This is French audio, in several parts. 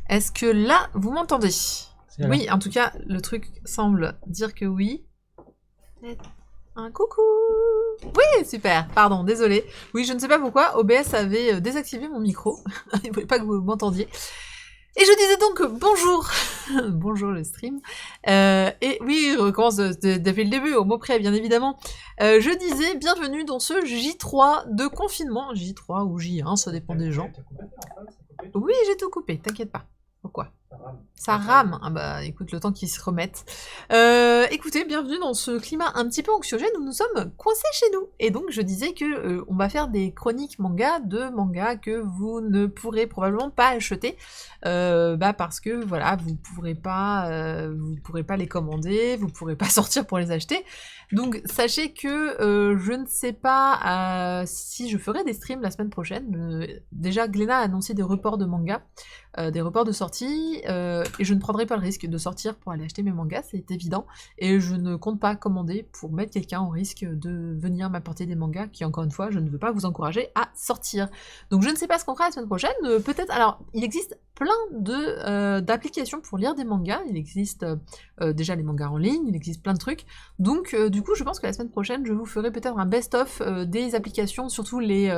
Est-ce que là, vous m'entendez? C'est là. Oui, en tout cas, le truc semble dire que oui. Un coucou. Oui, super. Pardon, désolé. Oui, je ne sais pas pourquoi, OBS avait désactivé mon micro. Il ne voulait pas que vous m'entendiez. Et je disais donc bonjour. Bonjour le stream. Et oui, on recommence depuis le début, au mot près, bien évidemment. Je disais bienvenue dans ce J3 de confinement. J3 ou J1, ça dépend des gens. Oui, j'ai tout coupé, t'inquiète pas. Pourquoi? Ça rame. Ah bah écoute, le temps qu'ils se remettent. Écoutez, bienvenue dans ce climat un petit peu anxiogène où nous sommes coincés chez nous. Et donc je disais que on va faire des chroniques manga de mangas que vous ne pourrez probablement pas acheter. Parce que voilà, vous pourrez pas les commander, vous pourrez pas sortir pour les acheter. Donc sachez que je ne sais pas si je ferai des streams la semaine prochaine. Déjà, Glénat a annoncé des reports de mangas. Des reports de sortie, et je ne prendrai pas le risque de sortir pour aller acheter mes mangas, c'est évident, et je ne compte pas commander pour mettre quelqu'un en risque de venir m'apporter des mangas qui, encore une fois, je ne veux pas vous encourager à sortir. Donc je ne sais pas ce qu'on fera la semaine prochaine, peut-être, alors, il existe plein d'applications pour lire des mangas, il existe déjà les mangas en ligne, il existe plein de trucs, donc du coup je pense que la semaine prochaine je vous ferai peut-être un best-of des applications, surtout les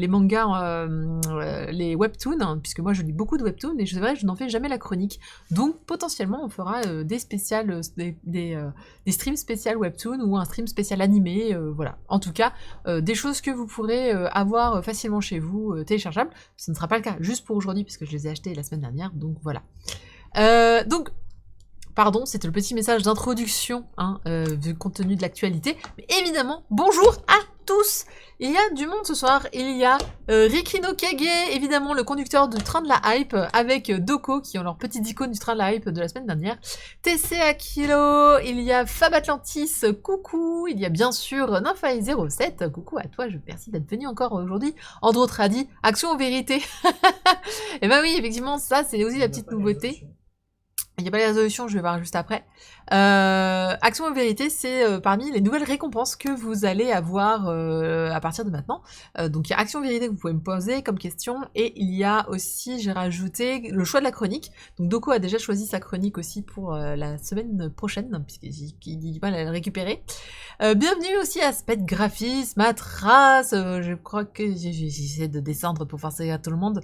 mangas, les webtoons, hein, puisque moi je lis beaucoup de webtoons et c'est vrai que je n'en fais jamais la chronique. Donc potentiellement on fera des spéciales, des streams spéciales webtoons ou un stream spécial animé, voilà. En tout cas, des choses que vous pourrez avoir facilement chez vous, téléchargeables. Ce ne sera pas le cas juste pour aujourd'hui puisque je les ai achetés la semaine dernière, donc voilà. Donc pardon, c'était le petit message d'introduction, hein, vu compte tenu de l'actualité. Mais évidemment, bonjour à tous. Il y a du monde ce soir. Il y a Rikino Kage, évidemment le conducteur du train de la hype, avec Doko, qui ont leur petite icône du train de la hype de la semaine dernière. TC Akilo, il y a Fab Atlantis, coucou. Il y a bien sûr Nymphae07, coucou à toi, je te remercie d'être venu encore aujourd'hui. Andro Tradi, Action en vérité. Et ben oui, effectivement, ça c'est aussi la petite nouveauté. Il n'y a pas les résolutions, je vais voir juste après. Action en vérité, c'est parmi les nouvelles récompenses que vous allez avoir à partir de maintenant. Donc il y a Action en vérité que vous pouvez me poser comme question, et il y a aussi, j'ai rajouté le choix de la chronique. Donc Doko a déjà choisi sa chronique aussi pour la semaine prochaine, puisqu'il va la récupérer. Bienvenue aussi à Sped Graphisme, à Trace, je crois que j'essaie de descendre pour faire ça à tout le monde,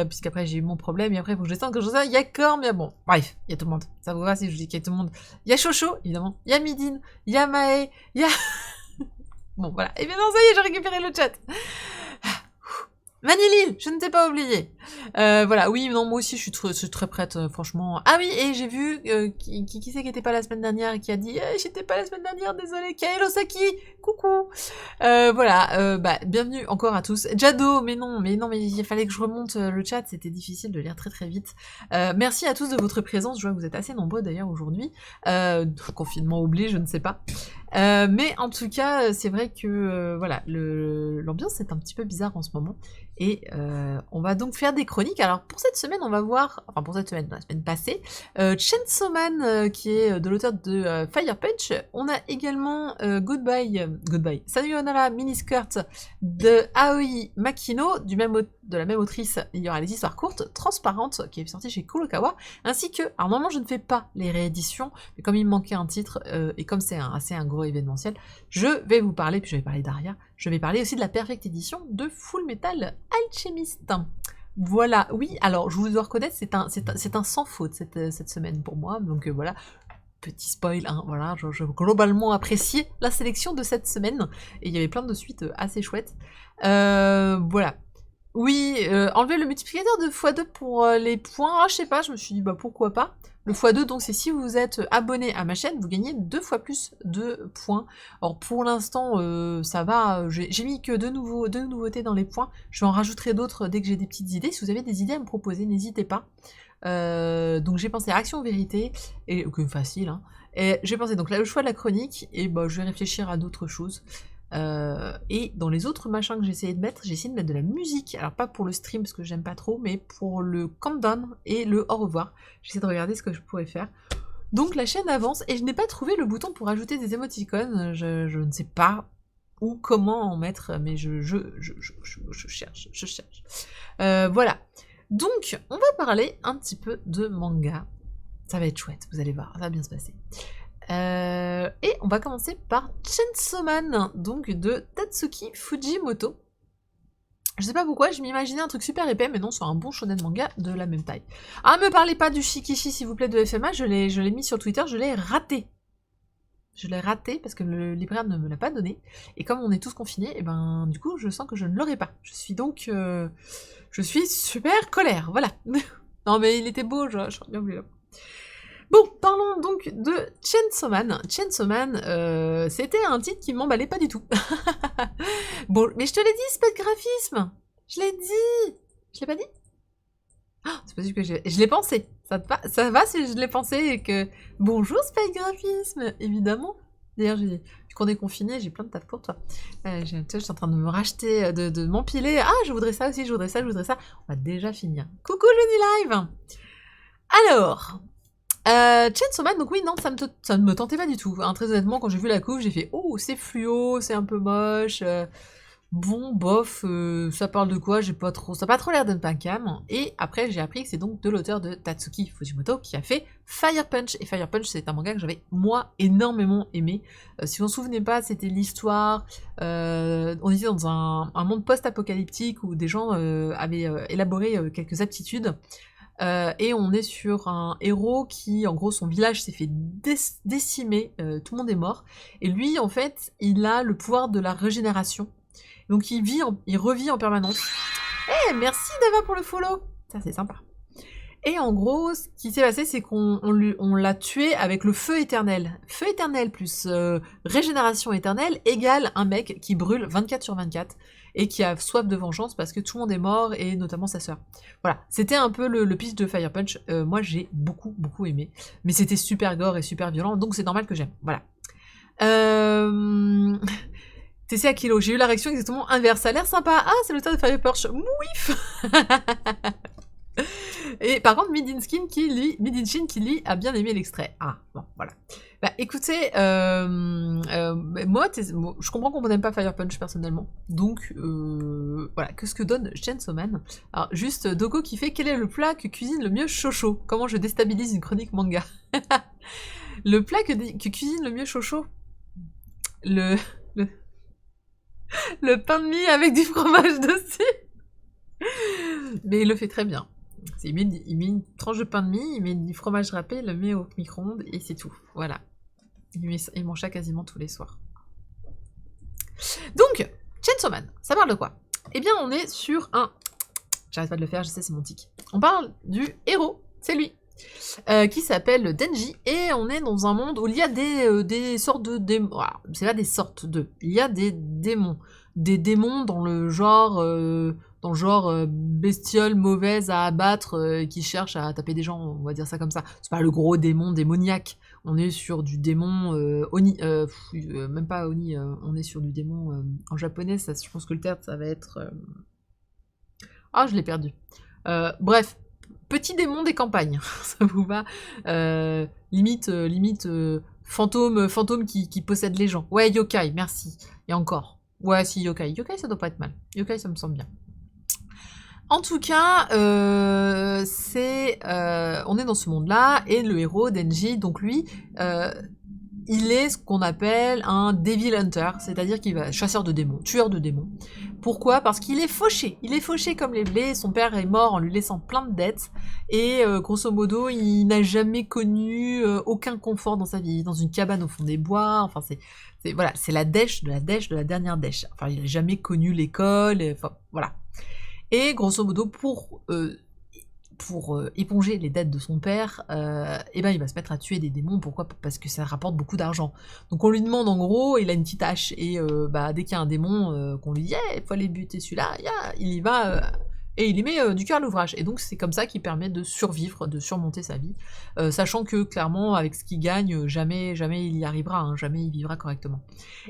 puisqu'après j'ai eu mon problème, et après il faut que je descende, que je sais, il y a Corm, mais bon, bref, il y a tout le monde, ça vous va si je dis qu'il y a tout le monde, il y a Chocho, évidemment, il y a Midine, il y a Mae, il y a... Bon, voilà, et bien non, ça y est, j'ai récupéré le chat. Manilil, je ne t'ai pas oublié. Voilà, oui, non, moi aussi, je suis très prête, franchement. Ah oui, et j'ai vu qui c'est qui était pas la semaine dernière et qui a dit j'étais pas la semaine dernière, désolé. Kaelo Saki, coucou. Voilà, bienvenue encore à tous. Jado, mais il fallait que je remonte le chat, c'était difficile de lire très très vite. Merci à tous de votre présence, je vois que vous êtes assez nombreux d'ailleurs aujourd'hui. Confinement oblige, je ne sais pas. Mais en tout cas, c'est vrai que voilà, l'ambiance est un petit peu bizarre en ce moment. Et on va donc faire des chroniques. Alors pour cette semaine, on va voir, enfin pour cette semaine, la semaine passée, Chainsaw Man, qui est de l'auteur de Fire Punch. On a également Goodbye, Sayonara Miniskirt de Aoi Makino, de la même autrice. Il y aura les histoires courtes, Transparentes, qui est sortie chez Kurokawa, ainsi que, alors normalement je ne fais pas les rééditions, mais comme il me manquait un titre, et comme c'est assez un gros événementiel, je vais vous parler, puis je vais parler d'Aria, je vais parler aussi de la Perfect Edition de Full Metal Alchemist. Voilà, oui, alors je vous dois reconnaître, c'est un sans faute cette semaine pour moi, donc voilà, petit spoil, hein, voilà, j'ai globalement apprécié la sélection de cette semaine, et il y avait plein de suites assez chouettes. Voilà. Oui, enlever le multiplicateur de x2 pour les points, je sais pas, je me suis dit pourquoi pas. Le x2, donc c'est si vous êtes abonné à ma chaîne, vous gagnez 2 fois plus de points. Alors pour l'instant, ça va, j'ai mis que deux nouveautés dans les points, je en rajouterai d'autres dès que j'ai des petites idées. Si vous avez des idées à me proposer, n'hésitez pas. Donc j'ai pensé à Action Vérité, et que facile, hein. Et j'ai pensé donc là le choix de la chronique, et je vais réfléchir à d'autres choses. Et dans les autres machins que j'ai essayé de mettre de la musique, alors pas pour le stream parce que j'aime pas trop, mais pour le countdown et le au revoir. J'essaie de regarder ce que je pourrais faire. Donc la chaîne avance, et je n'ai pas trouvé le bouton pour ajouter des émoticônes, je ne sais pas où, comment en mettre, mais je cherche. Voilà. Donc, on va parler un petit peu de manga. Ça va être chouette, vous allez voir, ça va bien se passer. Et on va commencer par Chainsaw Man, donc de Tatsuki Fujimoto. Je sais pas pourquoi, je m'imaginais un truc super épais, mais non, c'est un bon shonen manga de la même taille. Ah, me parlez pas du Shikishi, s'il vous plaît, de FMA, je l'ai mis sur Twitter, je l'ai raté. Je l'ai raté parce que le libraire ne me l'a pas donné. Et comme on est tous confinés, et ben du coup, je sens que je ne l'aurai pas. Je suis donc... je suis super colère, voilà. Non, mais il était beau, j'aurais bien voulu. Bon, parlons donc de Chainsaw Man. Chainsaw Man, c'était un titre qui m'emballait pas du tout. Bon, mais je te l'ai dit, c'est pas de graphisme. Je l'ai dit. Je l'ai pas dit? Ah, c'est possible que je l'ai pensé. Ça va si je l'ai pensé et que... Bonjour, Spike Graphisme, évidemment. D'ailleurs, vu qu'on est confiné, j'ai plein de taf pour toi. Je suis en train de me racheter, de m'empiler. Ah, je voudrais ça aussi, je voudrais ça, je voudrais ça. On va déjà finir. Coucou, Johnny Live. Alors... Chainsaw Man, donc oui, non, ça ne me tentait pas du tout. Hein, très honnêtement, quand j'ai vu la couve, j'ai fait « Oh, c'est fluo, c'est un peu moche. Bon, bof, ça parle de quoi? Ça n'a pas trop l'air d'un cam. » Et après, j'ai appris que c'est donc de l'auteur de Tatsuki Fujimoto qui a fait Fire Punch. Et Fire Punch, c'est un manga que j'avais, moi, énormément aimé. Si vous vous en souvenez pas, c'était l'histoire... on était dans un monde post-apocalyptique où des gens avaient élaboré quelques aptitudes. Et on est sur un héros qui, en gros, son village s'est fait décimer, tout le monde est mort, et lui, en fait, il a le pouvoir de la régénération, donc il revit en permanence. Eh, merci Dava pour le follow. Ça, c'est sympa. Et en gros, ce qui s'est passé, c'est qu'on l'a tué avec le feu éternel. Feu éternel plus régénération éternelle égale un mec qui brûle 24/24 et qui a soif de vengeance parce que tout le monde est mort et notamment sa sœur. Voilà, c'était un peu le pitch de Fire Punch. Moi, j'ai beaucoup aimé, mais c'était super gore et super violent, donc c'est normal que j'aime. Voilà. TC Akilo, j'ai eu la réaction exactement inverse. Ça a l'air sympa. Ah, c'est l'auteur de Fire Punch. Mouif. Et par contre, Midinshin qui lui a bien aimé l'extrait. Ah, bon, voilà. Bah écoutez, moi, je comprends qu'on n'aime pas Fire Punch personnellement. Donc, voilà, qu'est-ce que donne Chainsaw Man? Alors, juste, Doko qui fait quel est le plat que cuisine le mieux Shosho? Comment je déstabilise une chronique manga? Le plat que cuisine le mieux Shosho? Le pain de mie avec du fromage dessus. Mais il le fait très bien. Il met une tranche de pain de mie, il met du fromage râpé, il le met au micro-ondes et c'est tout. Voilà. Il mange ça quasiment tous les soirs. Donc, Chainsaw Man, ça parle de quoi? Eh bien, on est sur un... J'arrête pas de le faire, je sais, c'est mon tic. On parle du héros, c'est lui, qui s'appelle Denji, et on est dans un monde où il y a des sortes de démons... Voilà, c'est pas des sortes de... Il y a des démons. Des démons dans le genre... bestiole mauvaise à abattre qui cherche à taper des gens, on va dire ça comme ça. C'est pas le gros démon démoniaque. On est sur du démon Oni, même pas Oni, on est sur du démon en japonais, ça, je pense que le terme ça va être... Ah, je l'ai perdu. Bref, petit démon des campagnes, ça vous va limite fantôme qui possède les gens. Ouais, yokai, merci. Et encore. Ouais, si, yokai. Yokai, ça doit pas être mal. Yokai, ça me semble bien. En tout cas, on est dans ce monde-là, et le héros, Denji, donc lui, il est ce qu'on appelle un Devil Hunter, c'est-à-dire qu'il va chasseur de démons, tueur de démons. Pourquoi? Parce qu'il est fauché. Il est fauché comme les blés, son père est mort en lui laissant plein de dettes, et grosso modo, il n'a jamais connu aucun confort dans sa vie, dans une cabane au fond des bois, enfin voilà, c'est la dèche de la dernière dèche. Enfin, il n'a jamais connu l'école, enfin, voilà. Et grosso modo, pour éponger les dettes de son père, eh ben, il va se mettre à tuer des démons. Pourquoi? Parce que ça rapporte beaucoup d'argent. Donc on lui demande en gros, il a une petite hache, et dès qu'il y a un démon qu'on lui dit il faut aller buter celui-là, il y va, et il y met du cœur à l'ouvrage. Et donc c'est comme ça qu'il permet de survivre, de surmonter sa vie, sachant que clairement avec ce qu'il gagne, jamais il y arrivera, hein, jamais il vivra correctement.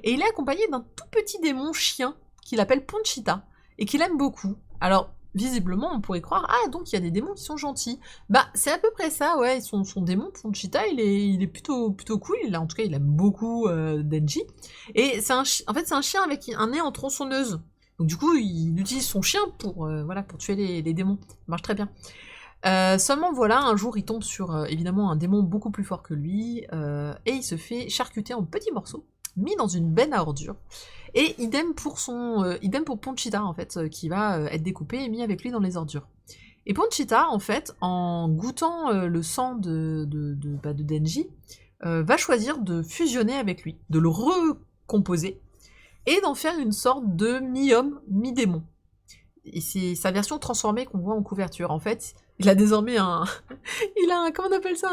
Et il est accompagné d'un tout petit démon chien qu'il appelle Ponchita, et qu'il aime beaucoup. Alors, visiblement, on pourrait croire, ah, donc il y a des démons qui sont gentils. Bah, c'est à peu près ça, ouais, son démon, Ponchita, il est plutôt cool, en tout cas, il aime beaucoup Denji. Et en fait, c'est un chien avec un nez en tronçonneuse. Donc du coup, il utilise son chien pour, voilà, pour tuer les démons. Ça marche très bien. Seulement voilà, un jour il tombe sur évidemment un démon beaucoup plus fort que lui, et il se fait charcuter en petits morceaux, mis dans une benne à ordures. Et idem pour Ponchita en fait, qui va être découpé et mis avec lui dans les ordures. Et Ponchita, en fait, en goûtant le sang de Denji, va choisir de fusionner avec lui, de le recomposer, et d'en faire une sorte de mi-homme, mi-démon. Et c'est sa version transformée qu'on voit en couverture. En fait, il a désormais comment on appelle ça,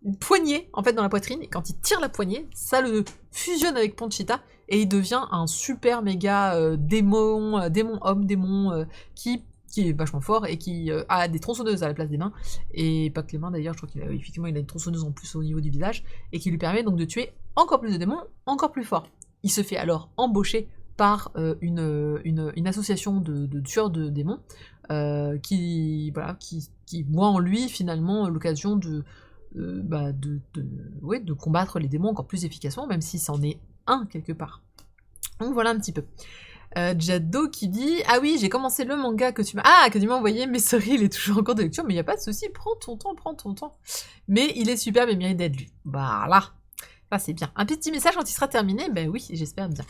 une poignée, en fait, dans la poitrine, et quand il tire la poignée, ça le fusionne avec Ponchita, et il devient un super méga démon homme, démon, qui est vachement fort, et qui a des tronçonneuses à la place des mains, et pas que les mains d'ailleurs, je crois qu'il a une tronçonneuse en plus au niveau du visage, et qui lui permet donc de tuer encore plus de démons, encore plus fort. Il se fait alors embaucher par une association de tueurs de démons, qui voit en lui finalement l'occasion de combattre les démons encore plus efficacement, même si c'en est un quelque part. Donc voilà un petit peu. Jado qui dit « Ah oui, j'ai commencé le manga que tu m'as envoyé, mais sorry, il est toujours en cours de lecture, mais il n'y a pas de souci, prends ton temps. Mais il est superbe et mérite d'être lu. » Voilà. Ça c'est bien. Un petit message quand il sera terminé, ben oui, j'espère bien.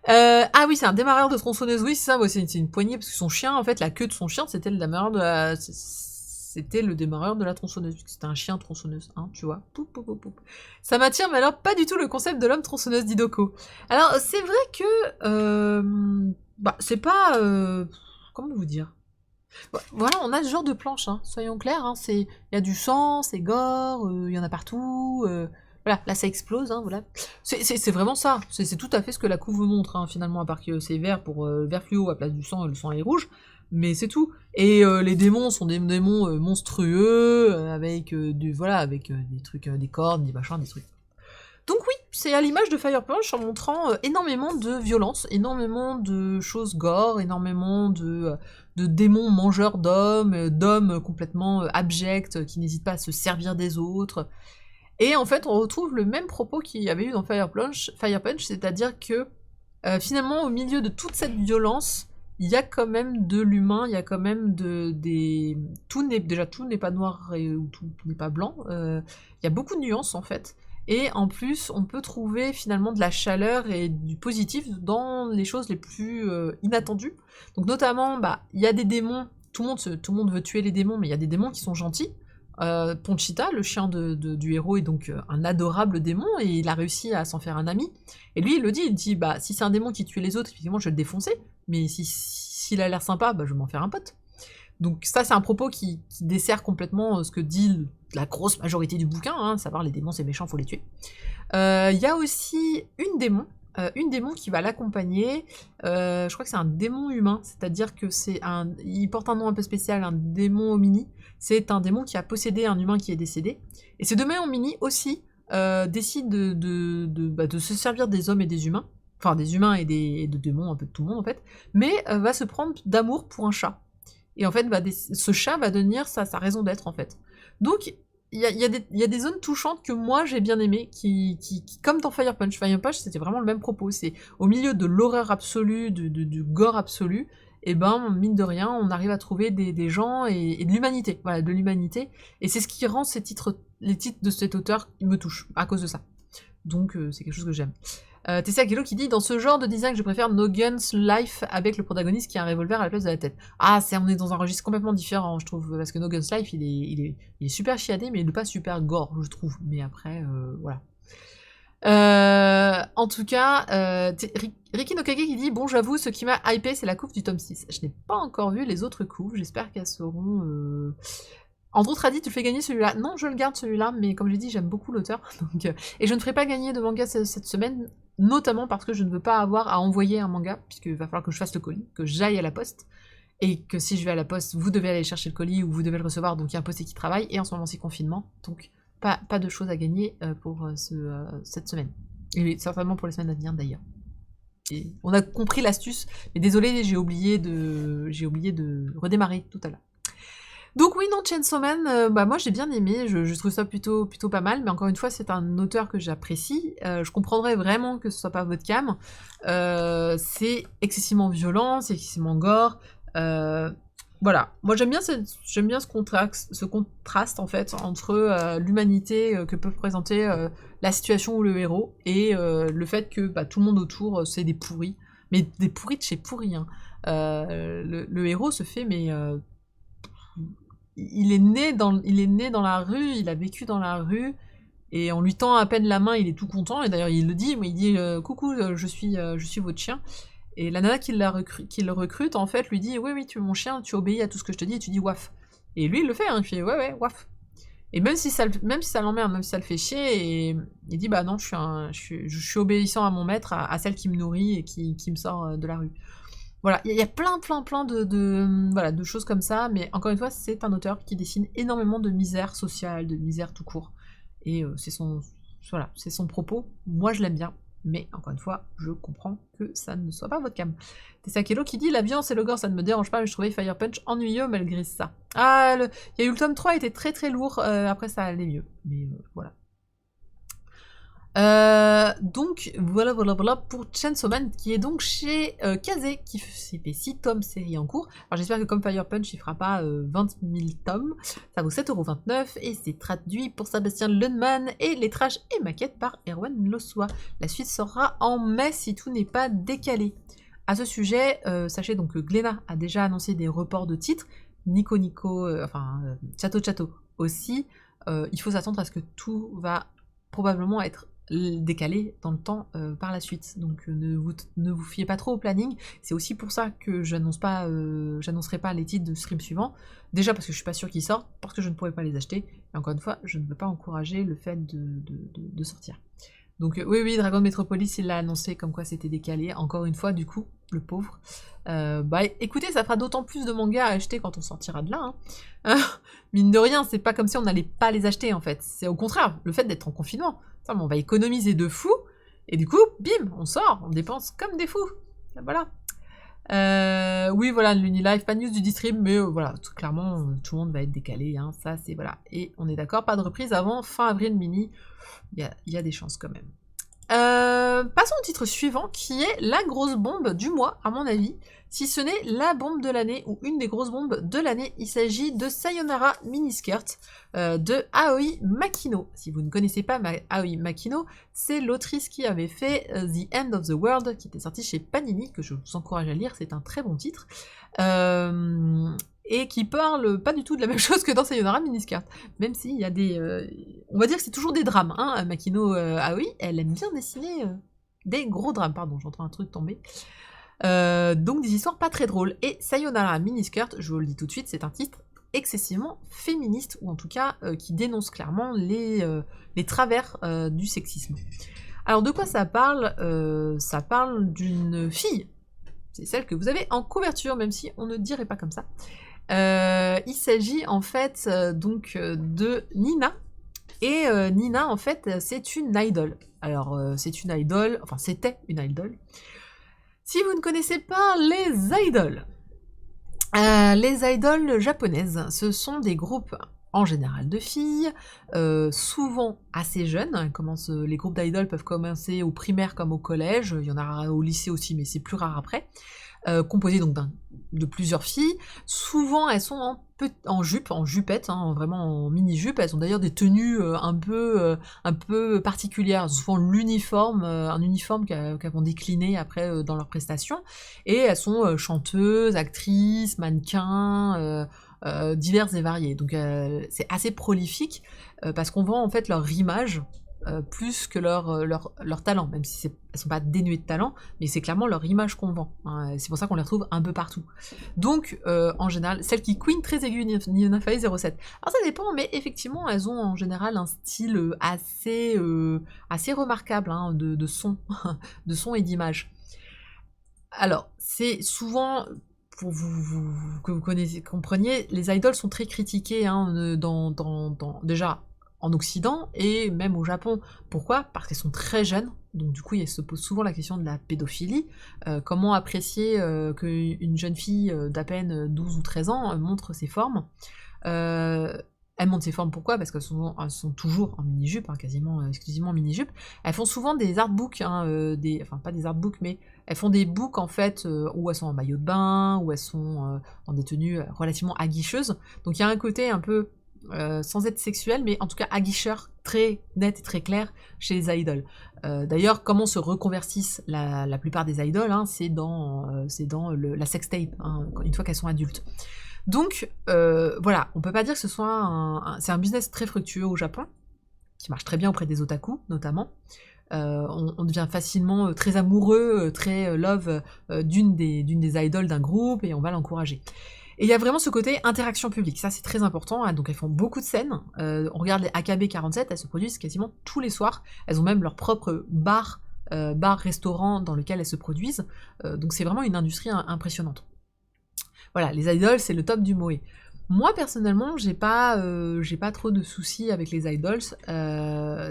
Ah oui, c'est un démarreur de tronçonneuse, oui, c'est ça, ouais, c'est une poignée, parce que son chien, en fait, la queue de son chien, c'était le démarreur de la... C'était le démarreur de la tronçonneuse, c'était un chien tronçonneuse, hein, tu vois. Poup, poup, poup, poup. Ça m'attire, mais alors pas du tout le concept de l'homme tronçonneuse d'Hidoko. Alors, c'est vrai que... c'est pas... comment vous dire? Voilà, on a ce genre de planche, hein, soyons clairs, hein, il y a du sang, c'est gore, il y en a partout... Voilà, là ça explose, hein, voilà. C'est vraiment ça, c'est tout à fait ce que la couve montre, hein, finalement, à part que c'est vert pour vert fluo à place du sang, et le sang est rouge, mais c'est tout. Et les démons sont des démons monstrueux, avec des trucs, des cornes, des machins, des trucs. Donc oui, c'est à l'image de Fire Punch en montrant énormément de violence, énormément de choses gore, énormément de démons mangeurs d'hommes complètement abjects, qui n'hésitent pas à se servir des autres. Et en fait, on retrouve le même propos qu'il y avait eu dans Fire Punch, c'est-à-dire que finalement, au milieu de toute cette violence, il y a quand même de l'humain, il y a quand même tout n'est pas noir ou tout n'est pas blanc. Il y a beaucoup de nuances en fait. Et en plus, on peut trouver finalement de la chaleur et du positif dans les choses les plus inattendues. Donc notamment, il y a des démons, tout le monde veut tuer les démons, mais il y a des démons qui sont gentils. Ponchita, le chien du héros, est donc un adorable démon, et il a réussi à s'en faire un ami. Et lui, il dit, si c'est un démon qui tue les autres, effectivement, je vais le défoncer, mais s'il a l'air sympa, je vais m'en faire un pote. Donc ça, c'est un propos qui dessert complètement ce que dit la grosse majorité du bouquin, hein, savoir les démons, c'est méchant, faut les tuer. Il y a aussi une démon qui va l'accompagner, je crois que c'est un démon humain, c'est-à-dire que il porte un nom un peu spécial, un démon homini. C'est un démon qui a possédé un humain qui est décédé. Et ce démon homini aussi décide de se servir des hommes et des humains, enfin des humains et de démons, un peu de tout le monde en fait, mais va se prendre d'amour pour un chat. Et en fait, ce chat va devenir sa raison d'être en fait. Donc, il y a des zones touchantes que moi j'ai bien aimées, qui comme dans Fire Punch. Fire Punch, c'était vraiment le même propos. C'est au milieu de l'horreur absolue, du gore absolu, et mine de rien, on arrive à trouver des gens et de l'humanité. Voilà, de l'humanité. Et c'est ce qui rend les titres de cet auteur me touchent, à cause de ça. Donc, c'est quelque chose que j'aime. Tessia Kilo qui dit « Dans ce genre de design, je préfère No Guns Life avec le protagoniste qui a un revolver à la place de la tête. » Ah, on est dans un registre complètement différent, je trouve, parce que No Guns Life, il est super chiadé, mais il n'est pas super gore, je trouve. Mais après, voilà. En tout cas, Riki Nokage qui dit « Bon, j'avoue, ce qui m'a hypé, c'est la couve du tome 6. » Je n'ai pas encore vu les autres couves, j'espère qu'elles seront... Entre autres, Adi, tu le fais gagner celui-là. Non, je le garde celui-là, mais comme j'ai dit, j'aime beaucoup l'auteur. Et je ne ferai pas gagner de manga cette semaine, notamment parce que je ne veux pas avoir à envoyer un manga, puisqu'il va falloir que je fasse le colis, que j'aille à la poste, et que si je vais à la poste, vous devez aller chercher le colis, ou vous devez le recevoir, donc il y a un postier qui travaille, et en ce moment c'est confinement, donc pas de choses à gagner pour cette semaine. Et certainement pour les semaines à venir d'ailleurs. Et on a compris l'astuce, mais désolé, j'ai oublié de redémarrer tout à l'heure. Donc oui, non, Chainsaw Man, bah moi j'ai bien aimé, je trouve ça plutôt pas mal, mais encore une fois, c'est un auteur que j'apprécie. Je comprendrais vraiment que ce soit pas votre cam. C'est excessivement violent, c'est excessivement gore. Voilà, moi j'aime bien ce contraste en fait entre l'humanité que peut présenter la situation ou le héros et le fait que bah, tout le monde autour c'est des pourris, mais des pourris de chez pourris. Hein. Le héros se fait mais il est né dans la rue, il a vécu dans la rue, et on lui tend à peine la main, il est tout content, et d'ailleurs il le dit, mais il dit coucou, je suis votre chien. Et la nana qui le recrute, en fait, lui dit oui, tu es mon chien, tu obéis à tout ce que je te dis, et tu dis waf. Et lui, il le fait, hein, il fait ouais, waf. Et même si ça l'emmerde, même si ça le fait chier, et il dit bah non, je suis obéissant à mon maître, à celle qui me nourrit et qui me sort de la rue. Voilà, il y a plein voilà, de choses comme ça, mais encore une fois, c'est un auteur qui dessine énormément de misère sociale, de misère tout court. Et voilà, c'est son propos. Moi, je l'aime bien, mais encore une fois, je comprends que ça ne soit pas votre cam. Tessakelo qui dit la violence et le gore, ça ne me dérange pas, mais je trouvais Fire Punch ennuyeux malgré ça. Ah, il y a eu le tome 3, il était très lourd, après ça allait mieux, mais voilà. Donc voilà pour Chainsaw Man qui est donc chez Kazé qui fait 6 tomes série en cours. Alors j'espère que comme Fire Punch il fera pas 20 000 tomes. Ça vaut 7,29€ et c'est traduit pour Sébastien Lundman et lettrage et maquette par Erwan Lossois. La suite sera en mai si tout n'est pas décalé. À ce sujet, sachez donc que Glénat a déjà annoncé des reports de titres. Nico Chato aussi. Il faut s'attendre à ce que tout va probablement être décalé dans le temps par la suite. Donc ne vous fiez pas trop au planning. C'est aussi pour ça que j'annoncerai pas les titres de stream suivant. Déjà parce que je suis pas sûre qu'ils sortent, parce que je ne pourrai pas les acheter. Et encore une fois, je ne veux pas encourager le fait de sortir. Donc oui, Dragon Metropolis, il l'a annoncé comme quoi c'était décalé. Encore une fois, du coup, le pauvre. Bah écoutez, ça fera d'autant plus de mangas à acheter quand on sortira de là. Hein. Mine de rien, c'est pas comme si on n'allait pas les acheter en fait. C'est au contraire, le fait d'être en confinement. Ça, on va économiser de fou. Et du coup, bim, on sort, on dépense comme des fous. Voilà. Oui, voilà, l'Unilive, pas de news du distrib, mais voilà, clairement, tout le monde va être décalé, hein, ça c'est, voilà. Et on est d'accord, pas de reprise avant fin avril mini, il y a des chances quand même. Passons au titre suivant, qui est la grosse bombe du mois, à mon avis, si ce n'est la bombe de l'année, ou une des grosses bombes de l'année. Il s'agit de Sayonara Miniskirt, de Aoi Makino. Si vous ne connaissez pas Aoi Makino, c'est l'autrice qui avait fait The End of the World, qui était sorti chez Panini, que je vous encourage à lire, c'est un très bon titre. Et qui parle pas du tout de la même chose que dans Sayonara Miniskirt, même s'il y a des... on va dire que c'est toujours des drames, hein, Makino Aoi, elle aime bien dessiner des gros drames, pardon, j'entends un truc tomber. Donc des histoires pas très drôles. Et Sayonara Miniskirt, je vous le dis tout de suite, c'est un titre excessivement féministe, ou en tout cas qui dénonce clairement les travers du sexisme. Alors de quoi ça parle? Ça parle d'une fille, c'est celle que vous avez en couverture, même si on ne dirait pas comme ça. Il s'agit en fait donc de Nina, et Nina en fait c'est une idole. Alors c'est une idole, enfin c'était une idole. Si vous ne connaissez pas les idoles japonaises, ce sont des groupes en général de filles, souvent assez jeunes. Les groupes d'idoles peuvent commencer au primaire comme au collège, il y en a au lycée aussi, mais c'est plus rare après. Composées donc de plusieurs filles. Souvent, elles sont en jupette, hein, vraiment en mini-jupe. Elles ont d'ailleurs des tenues un peu particulières. Souvent l'uniforme, un uniforme qu'elles vont décliner après dans leurs prestations. Et elles sont chanteuses, actrices, mannequins, diverses et variées. Donc c'est assez prolifique parce qu'on vend en fait leur image plus que leur talent, même si elles sont pas dénuées de talent, mais c'est clairement leur image qu'on vend. Hein. C'est pour ça qu'on les retrouve un peu partout. Donc, en général, celle qui queen très aiguë, Nina Faye 07. Alors ça dépend, mais effectivement, elles ont en général un style assez remarquable hein, de son, de son et d'image. Alors, c'est souvent... Pour que vous compreniez, les idoles sont très critiquées hein, déjà en Occident et même au Japon. Pourquoi? Parce qu'elles sont très jeunes, donc du coup il se pose souvent la question de la pédophilie. Comment apprécier qu'une jeune fille d'à peine 12 ou 13 ans montre ses formes. Elles montrent ses formes, pourquoi? Parce qu'elles sont toujours en mini-jupe, hein, quasiment exclusivement en mini-jupe. Elles font souvent des artbooks, hein, enfin pas des artbooks, mais elles font des books en fait où elles sont en maillot de bain, où elles sont dans des tenues relativement aguicheuses. Donc il y a un côté un peu, sans être sexuel, mais en tout cas aguicheur, très net et très clair chez les idoles. D'ailleurs, comment se reconvertissent la plupart des idoles, hein, c'est dans la sextape, hein, une fois qu'elles sont adultes. Donc, voilà, on peut pas dire que ce soit c'est un business très fructueux au Japon, qui marche très bien auprès des otaku, notamment. On devient facilement très amoureux, très love d'une des idoles d'un groupe, et on va l'encourager. Et il y a vraiment ce côté interaction publique, ça c'est très important, hein, donc elles font beaucoup de scènes. On regarde les AKB47, elles se produisent quasiment tous les soirs, elles ont même leur propre bar-restaurant dans lequel elles se produisent, donc c'est vraiment une industrie impressionnante. Voilà, les idols, c'est le top du moe. Moi, personnellement, j'ai pas trop de soucis avec les idols.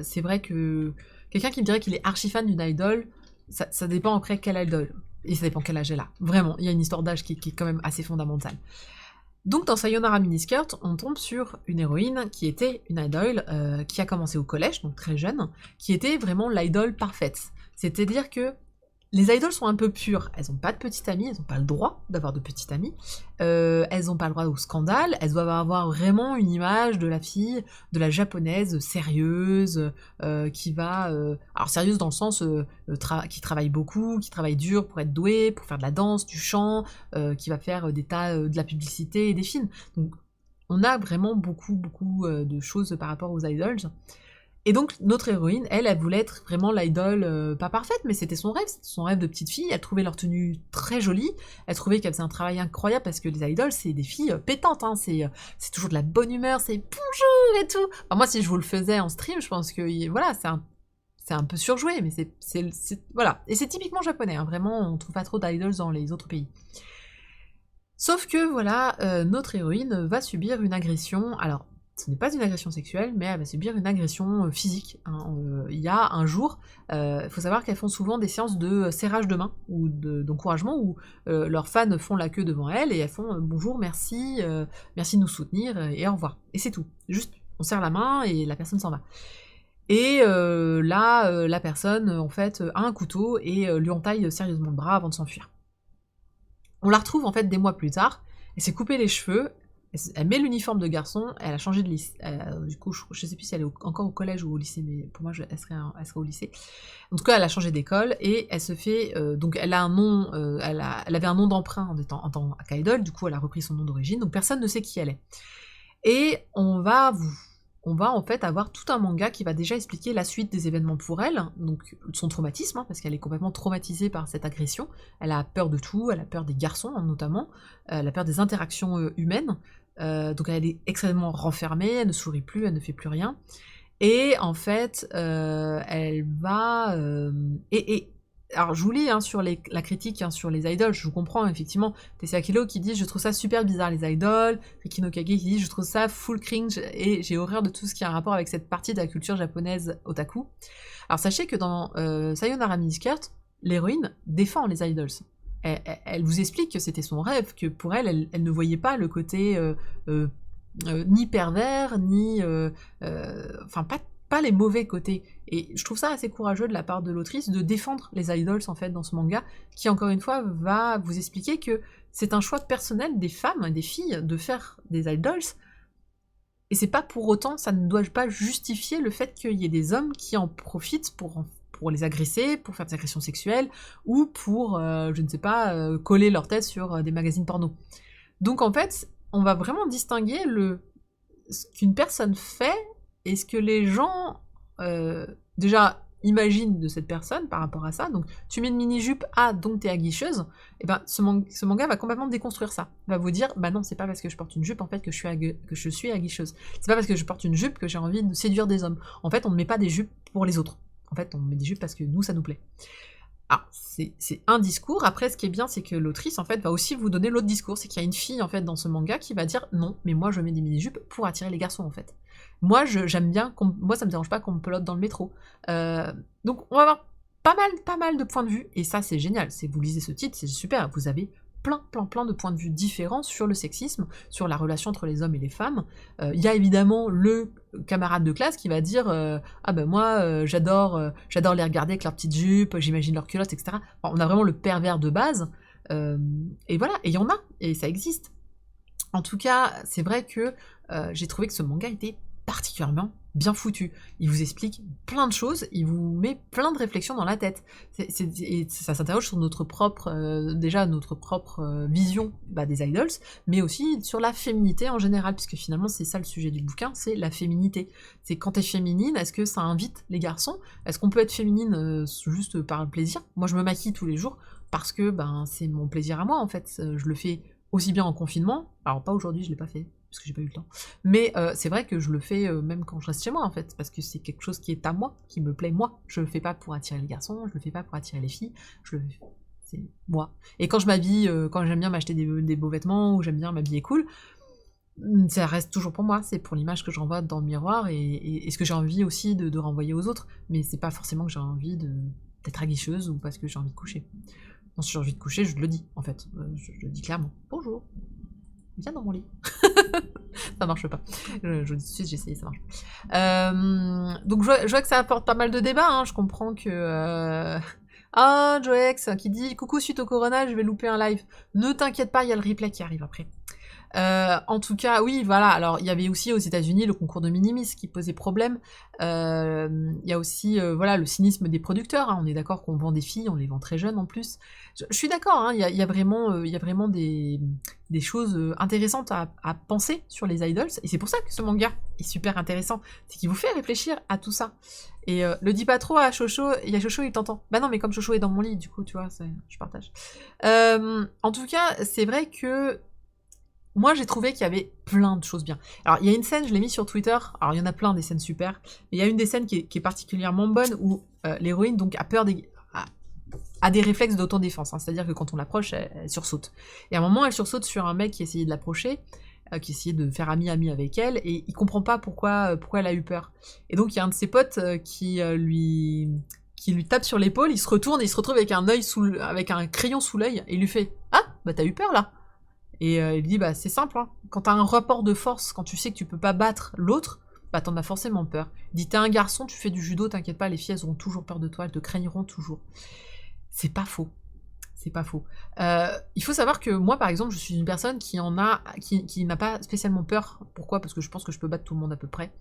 C'est vrai que quelqu'un qui me dirait qu'il est archi fan d'une idol, ça dépend après quelle idol. Et ça dépend quel âge elle a. Vraiment, il y a une histoire d'âge qui est quand même assez fondamentale. Donc dans Sayonara Miniskirt, on tombe sur une héroïne qui était une idol, qui a commencé au collège, donc très jeune, qui était vraiment l'idole parfaite. C'est-à-dire que les idols sont un peu pures, elles n'ont pas de petite amie, elles n'ont pas le droit d'avoir de petite amie, elles n'ont pas le droit au scandale, elles doivent avoir vraiment une image de la fille, de la japonaise sérieuse, qui va... alors sérieuse dans le sens qui travaille beaucoup, qui travaille dur pour être douée, pour faire de la danse, du chant, qui va faire de la publicité et des films. Donc on a vraiment beaucoup de choses par rapport aux idols. Et donc, notre héroïne, elle voulait être vraiment l'idole, pas parfaite, mais c'était son rêve de petite fille. Elle trouvait leur tenue très jolie, elle trouvait qu'elle faisait un travail incroyable, parce que les idoles, c'est des filles pétantes, hein, c'est toujours de la bonne humeur, c'est bonjour et tout. Enfin, moi, si je vous le faisais en stream, je pense que, voilà, c'est un peu surjoué, mais voilà. Et c'est typiquement japonais, hein, vraiment, on trouve pas trop d'idols dans les autres pays. Sauf que, voilà, notre héroïne va subir une agression, alors... Ce n'est pas une agression sexuelle, mais elle va subir une agression physique. Hein. Il y a un jour, il faut savoir qu'elles font souvent des séances de serrage de main, ou d'encouragement, où leurs fans font la queue devant elles, et elles font bonjour, merci, merci de nous soutenir, et au revoir. Et c'est tout. Juste, on serre la main, et la personne s'en va. Et là, la personne, en fait, a un couteau, et lui entaille sérieusement le bras avant de s'enfuir. On la retrouve, en fait, des mois plus tard, elle s'est coupé les cheveux, elle met l'uniforme de garçon, elle a changé de lycée. Du coup, je sais plus si elle est encore au collège ou au lycée, mais pour moi, elle serait au lycée. En tout cas, elle a changé d'école et elle se fait. Donc, elle a un nom. Elle avait un nom d'emprunt en tant qu'idol. Du coup, elle a repris son nom d'origine. Donc, personne ne sait qui elle est. Et on va en fait avoir tout un manga qui va déjà expliquer la suite des événements pour elle, donc son traumatisme, hein, parce qu'elle est complètement traumatisée par cette agression. Elle a peur de tout, elle a peur des garçons, hein, notamment. Elle a peur des interactions humaines. Donc elle est extrêmement renfermée, elle ne sourit plus, elle ne fait plus rien. Et en fait, elle va... alors je vous lis hein, sur la critique hein, sur les idols, je vous comprends effectivement. Tessia Kilo qui dit « Je trouve ça super bizarre les idols », Riki no Kage qui dit « Je trouve ça full cringe et j'ai horreur de tout ce qui a un rapport avec cette partie de la culture japonaise otaku ». Alors sachez que dans Sayonara Miniskirt, l'héroïne défend les idols. Elle vous explique que c'était son rêve, que pour elle ne voyait pas le côté ni pervers, ni... Enfin, pas les mauvais côtés. Et je trouve ça assez courageux de la part de l'autrice de défendre les idols, en fait, dans ce manga, qui, encore une fois, va vous expliquer que c'est un choix personnel des femmes, des filles, de faire des idols, et c'est pas pour autant, ça ne doit pas justifier le fait qu'il y ait des hommes qui en profitent pour les agresser, pour faire des agressions sexuelles, ou pour, je ne sais pas, coller leur tête sur des magazines porno. Donc en fait, on va vraiment distinguer ce qu'une personne fait et ce que les gens, déjà, imaginent de cette personne par rapport à ça. Donc, tu mets une mini-jupe, donc t'es aguicheuse, et ben ce manga va complètement déconstruire ça. Il va vous dire, bah non, c'est pas parce que je porte une jupe, en fait, que je suis aguicheuse. C'est pas parce que je porte une jupe que j'ai envie de séduire des hommes. En fait, on ne met pas des jupes pour les autres. En fait, on met des jupes parce que nous, ça nous plaît. Ah, c'est un discours. Après, ce qui est bien, c'est que l'autrice, en fait, va aussi vous donner l'autre discours. C'est qu'il y a une fille, en fait, dans ce manga qui va dire « Non, mais moi, je mets des mini-jupes pour attirer les garçons, en fait. » Moi, j'aime bien, moi ça me dérange pas qu'on me pelote dans le métro. Donc on va avoir pas mal de points de vue, et ça c'est génial, c'est vous lisez ce titre, c'est super, vous avez plein de points de vue différents sur le sexisme, sur la relation entre les hommes et les femmes. Il y a évidemment le camarade de classe qui va dire ah ben moi j'adore les regarder avec leurs petites jupes, j'imagine leurs culottes, etc. Enfin, on a vraiment le pervers de base, et voilà, et il y en a, et ça existe. En tout cas, c'est vrai que j'ai trouvé que ce manga était particulièrement bien foutu. Il vous explique plein de choses, il vous met plein de réflexions dans la tête. Et ça s'interroge sur notre propre, déjà notre propre vision des idols, mais aussi sur la féminité en général, puisque finalement c'est ça le sujet du bouquin, c'est la féminité. C'est quand t'es féminine, est-ce que ça invite les garçons? Est-ce qu'on peut être féminine juste par le plaisir? Moi je me maquille tous les jours parce que c'est mon plaisir à moi en fait. Je le fais aussi bien en confinement, alors pas aujourd'hui, je l'ai pas fait, parce que j'ai pas eu le temps, mais c'est vrai que je le fais même quand je reste chez moi en fait, parce que c'est quelque chose qui est à moi, qui me plaît moi. Je le fais pas pour attirer les garçons, je le fais pas pour attirer les filles, c'est moi. Et quand je m'habille, quand j'aime bien m'acheter des beaux vêtements, ou j'aime bien m'habiller cool, ça reste toujours pour moi, c'est pour l'image que je renvoie dans le miroir, et ce que j'ai envie aussi de renvoyer aux autres, mais c'est pas forcément que j'ai envie d'être aguicheuse, ou parce que j'ai envie de coucher. Non, si j'ai envie de coucher, je le dis, en fait. Je le dis clairement. Bonjour. Viens dans mon lit. Ça marche pas. Je dis tout de suite, j'ai essayé, ça marche. Donc je vois que ça apporte pas mal de débats, hein. Je comprends que... Ah, Joex qui dit « Coucou, suite au corona, je vais louper un live. » Ne t'inquiète pas, il y a le replay qui arrive après. En tout cas, oui, voilà. Alors, il y avait aussi aux États-Unis le concours de Minimis qui posait problème. Il y a aussi, voilà, le cynisme des producteurs. Hein. On est d'accord qu'on vend des filles, on les vend très jeunes en plus. Je suis d'accord. Hein, il y a vraiment des choses intéressantes à penser sur les idols. Et c'est pour ça que ce manga est super intéressant. C'est qu'il vous fait réfléchir à tout ça. Et le dis pas trop à Chocho. Il y a Chocho, il t'entend. Bah non, mais comme Chocho est dans mon lit, du coup, tu vois, je partage. En tout cas, c'est vrai que moi, j'ai trouvé qu'il y avait plein de choses bien. Alors, il y a une scène, je l'ai mis sur Twitter, alors il y en a plein des scènes super, mais il y a une des scènes qui est particulièrement bonne, où l'héroïne donc a peur a des réflexes d'autodéfense, hein, c'est-à-dire que quand on l'approche, elle sursaute. Et à un moment, elle sursaute sur un mec qui essayait de l'approcher, qui essayait de faire ami avec elle, et il comprend pas pourquoi elle a eu peur. Et donc, il y a un de ses potes qui lui tape sur l'épaule, il se retourne, et il se retrouve avec avec un crayon sous l'œil, et il lui fait « Ah, bah t'as eu peur, là !» Et il dit, c'est simple, hein. Quand t'as un rapport de force, quand tu sais que tu peux pas battre l'autre, t'en as forcément peur. Il dit, t'es un garçon, tu fais du judo, t'inquiète pas, les filles, elles auront toujours peur de toi, elles te craigneront toujours. C'est pas faux. C'est pas faux. Il faut savoir que moi, par exemple, je suis une personne qui n'a pas spécialement peur. Pourquoi? Parce que je pense que je peux battre tout le monde à peu près.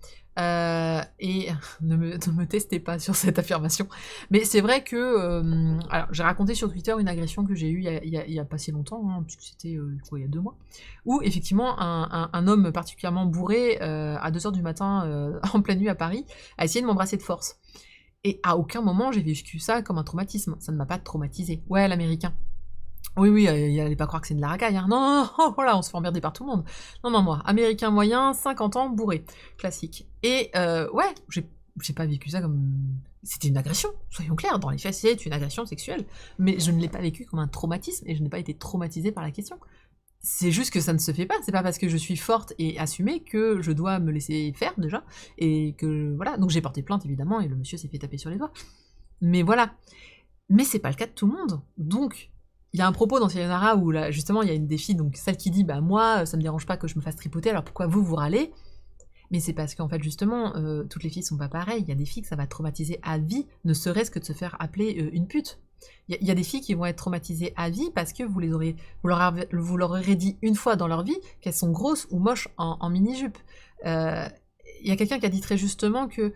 Et ne me testez pas sur cette affirmation. Mais c'est vrai que... alors, j'ai raconté sur Twitter une agression que j'ai eue il y a pas si longtemps, hein, puisque c'était il y a 2 mois, où effectivement un homme particulièrement bourré à 2h du matin en pleine nuit à Paris a essayé de m'embrasser de force. Et à aucun moment j'ai vécu ça comme un traumatisme. Ça ne m'a pas traumatisé. Ouais, l'américain. Oui, allez pas croire que c'est de la racaille. Hein. Non, voilà, on se fait emmerder par tout le monde. Non, moi, américain moyen, 50 ans, bourré. Classique. Et ouais, j'ai pas vécu ça comme... C'était une agression, soyons clairs. Dans les faits, c'est une agression sexuelle. Mais je ne l'ai pas vécu comme un traumatisme et je n'ai pas été traumatisée par la question. C'est juste que ça ne se fait pas, c'est pas parce que je suis forte et assumée que je dois me laisser faire déjà, et que voilà, donc j'ai porté plainte évidemment, et le monsieur s'est fait taper sur les doigts. Mais voilà. Mais c'est pas le cas de tout le monde. Donc, il y a un propos dans Sayonara où là, justement, il y a une des filles, donc celle qui dit, moi, ça me dérange pas que je me fasse tripoter, alors pourquoi vous râlez? Mais c'est parce qu'en fait, justement, toutes les filles sont pas pareilles. Il y a des filles que ça va traumatiser à vie, ne serait-ce que de se faire appeler une pute. Il y a des filles qui vont être traumatisées à vie parce que vous leur aurez dit une fois dans leur vie qu'elles sont grosses ou moches en mini-jupe. Il y a quelqu'un qui a dit très justement que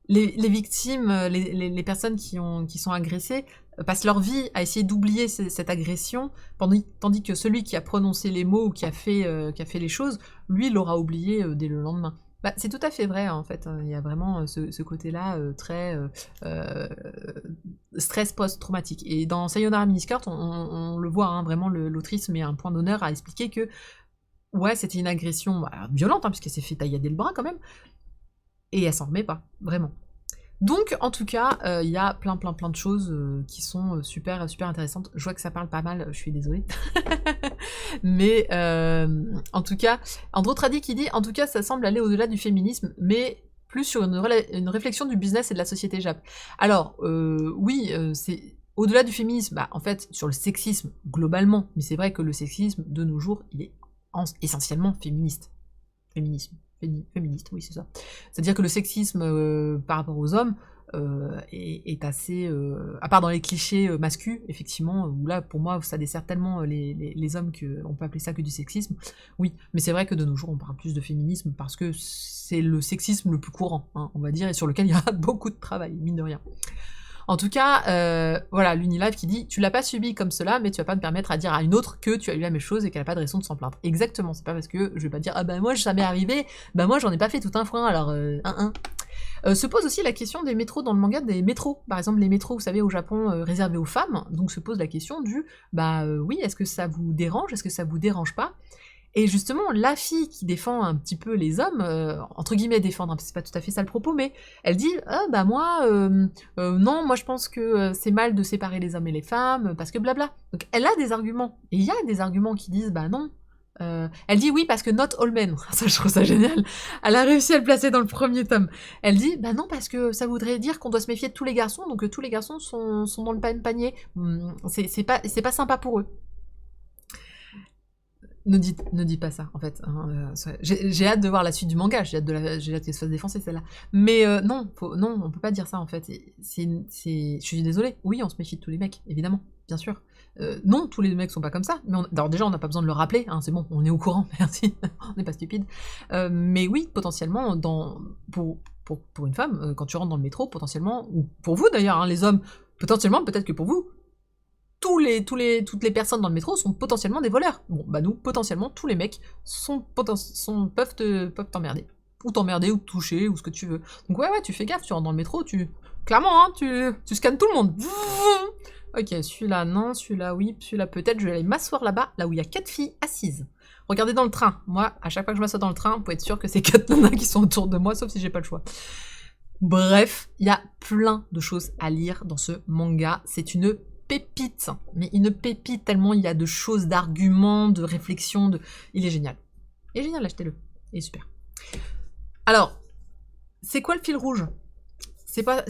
les victimes, les personnes qui sont agressées, passent leur vie à essayer d'oublier cette agression, tandis que celui qui a prononcé les mots ou qui a fait les choses, lui l'aura oublié dès le lendemain. C'est tout à fait vrai, en fait. Il y a vraiment ce côté-là très stress post-traumatique. Et dans Sayonara Miniskirt, on le voit, hein, vraiment, l'autrice met un point d'honneur à expliquer que, ouais, c'était une agression violente, hein, puisqu'elle s'est fait taillader le bras quand même, et elle s'en remet pas, vraiment. Donc, en tout cas, il y a plein de choses qui sont super intéressantes. Je vois que ça parle pas mal, je suis désolée. Mais en tout cas, Androtradi qui dit « En tout cas, ça semble aller au-delà du féminisme, mais plus sur une réflexion du business et de la société Jap. » Alors, oui, c'est au-delà du féminisme, bah, en fait, sur le sexisme, globalement. Mais c'est vrai que le sexisme, de nos jours, il est essentiellement féministe. Féministe, oui, c'est ça. C'est-à-dire que le sexisme par rapport aux hommes est assez... à part dans les clichés masculins, effectivement, où là, pour moi, ça dessert tellement les hommes qu'on peut appeler ça que du sexisme. Oui, mais c'est vrai que de nos jours, on parle plus de féminisme parce que c'est le sexisme le plus courant, hein, on va dire, et sur lequel il y a beaucoup de travail, mine de rien. En tout cas, voilà, l'Unilive qui dit « Tu l'as pas subi comme cela, mais tu vas pas me permettre à dire à une autre que tu as eu la même chose et qu'elle a pas de raison de s'en plaindre. » Exactement, c'est pas parce que je vais pas dire « Ah bah moi, ça m'est arrivé, bah moi j'en ai pas fait tout un foin, alors se pose aussi la question des métros dans le manga, des métros. Par exemple, les métros, vous savez, au Japon, réservés aux femmes. Donc se pose la question du « Bah oui, est-ce que ça vous dérange? Est-ce que ça vous dérange pas ?» Et justement, la fille qui défend un petit peu les hommes, entre guillemets défendre, hein, parce que c'est pas tout à fait ça le propos, mais elle dit « Ah bah moi, non, moi je pense que c'est mal de séparer les hommes et les femmes, parce que blabla. » Donc elle a des arguments, et il y a des arguments qui disent « Bah non. » Elle dit « Oui, parce que not all men. » Ça, je trouve ça génial. Elle a réussi à le placer dans le premier tome. Elle dit « Bah non, parce que ça voudrait dire qu'on doit se méfier de tous les garçons, donc tous les garçons sont dans le même panier. C'est pas sympa pour eux. » Ne dis pas ça, en fait. Hein, j'ai hâte de voir la suite du manga, j'ai hâte qu'elle se fasse défoncer, celle-là. Mais non, on peut pas dire ça, en fait. Je suis désolée. Oui, on se méfie de tous les mecs, évidemment, bien sûr. Non, tous les mecs sont pas comme ça. Mais alors déjà, on n'a pas besoin de le rappeler, hein, c'est bon, on est au courant, merci. On n'est pas stupide. Mais oui, potentiellement, pour une femme, quand tu rentres dans le métro, potentiellement, ou pour vous d'ailleurs, hein, les hommes, potentiellement, peut-être que pour vous, toutes les personnes dans le métro sont potentiellement des voleurs. Bon, bah nous, potentiellement, tous les mecs peuvent t'emmerder. Ou t'emmerder, ou te toucher, ou ce que tu veux. Donc ouais, tu fais gaffe, tu rentres dans le métro, clairement, hein, tu scannes tout le monde. Ok, celui-là, non, celui-là, oui, celui-là, peut-être, je vais aller m'asseoir là-bas, là où il y a 4 filles assises. Regardez dans le train. Moi, à chaque fois que je m'assois dans le train, vous pouvez être sûr que c'est 4 nanas qui sont autour de moi, sauf si j'ai pas le choix. Bref, il y a plein de choses à lire dans ce manga. C'est une pépite, mais une pépite tellement il y a de choses, d'arguments, de réflexions, il est génial. Il est génial, achetez-le. Il est super. Alors, c'est quoi le fil rouge? C'est pas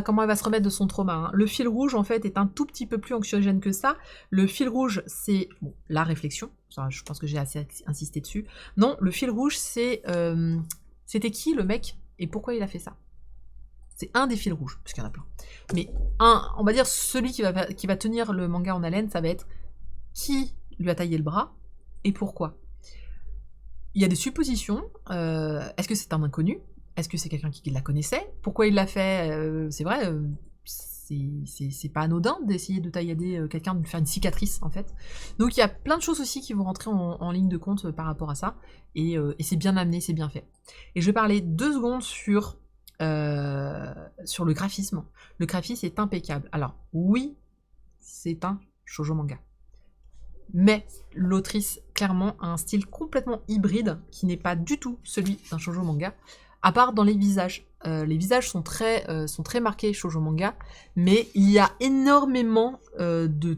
comment elle va se remettre de son trauma. Hein. Le fil rouge, en fait, est un tout petit peu plus anxiogène que ça. Le fil rouge, c'est la réflexion. Ça, je pense que j'ai assez insisté dessus. Non, le fil rouge, c'est... c'était qui, le mec, et pourquoi il a fait ça? C'est un des fils rouges, puisqu'il y en a plein. Mais on va dire, celui qui va tenir le manga en haleine, ça va être qui lui a taillé le bras et pourquoi. Il y a des suppositions. Est-ce que c'est un inconnu? Est-ce que c'est quelqu'un qui la connaissait? Pourquoi il l'a fait? C'est vrai, c'est pas anodin d'essayer de taillader quelqu'un, de lui faire une cicatrice, en fait. Donc il y a plein de choses aussi qui vont rentrer en ligne de compte par rapport à ça. Et c'est bien amené, c'est bien fait. Et je vais parler 2 secondes sur le graphisme. Le graphisme est impeccable. Alors, oui, c'est un shoujo manga. Mais l'autrice, clairement, a un style complètement hybride qui n'est pas du tout celui d'un shoujo manga, à part dans les visages. Les visages sont très marqués shoujo manga, mais il y a énormément de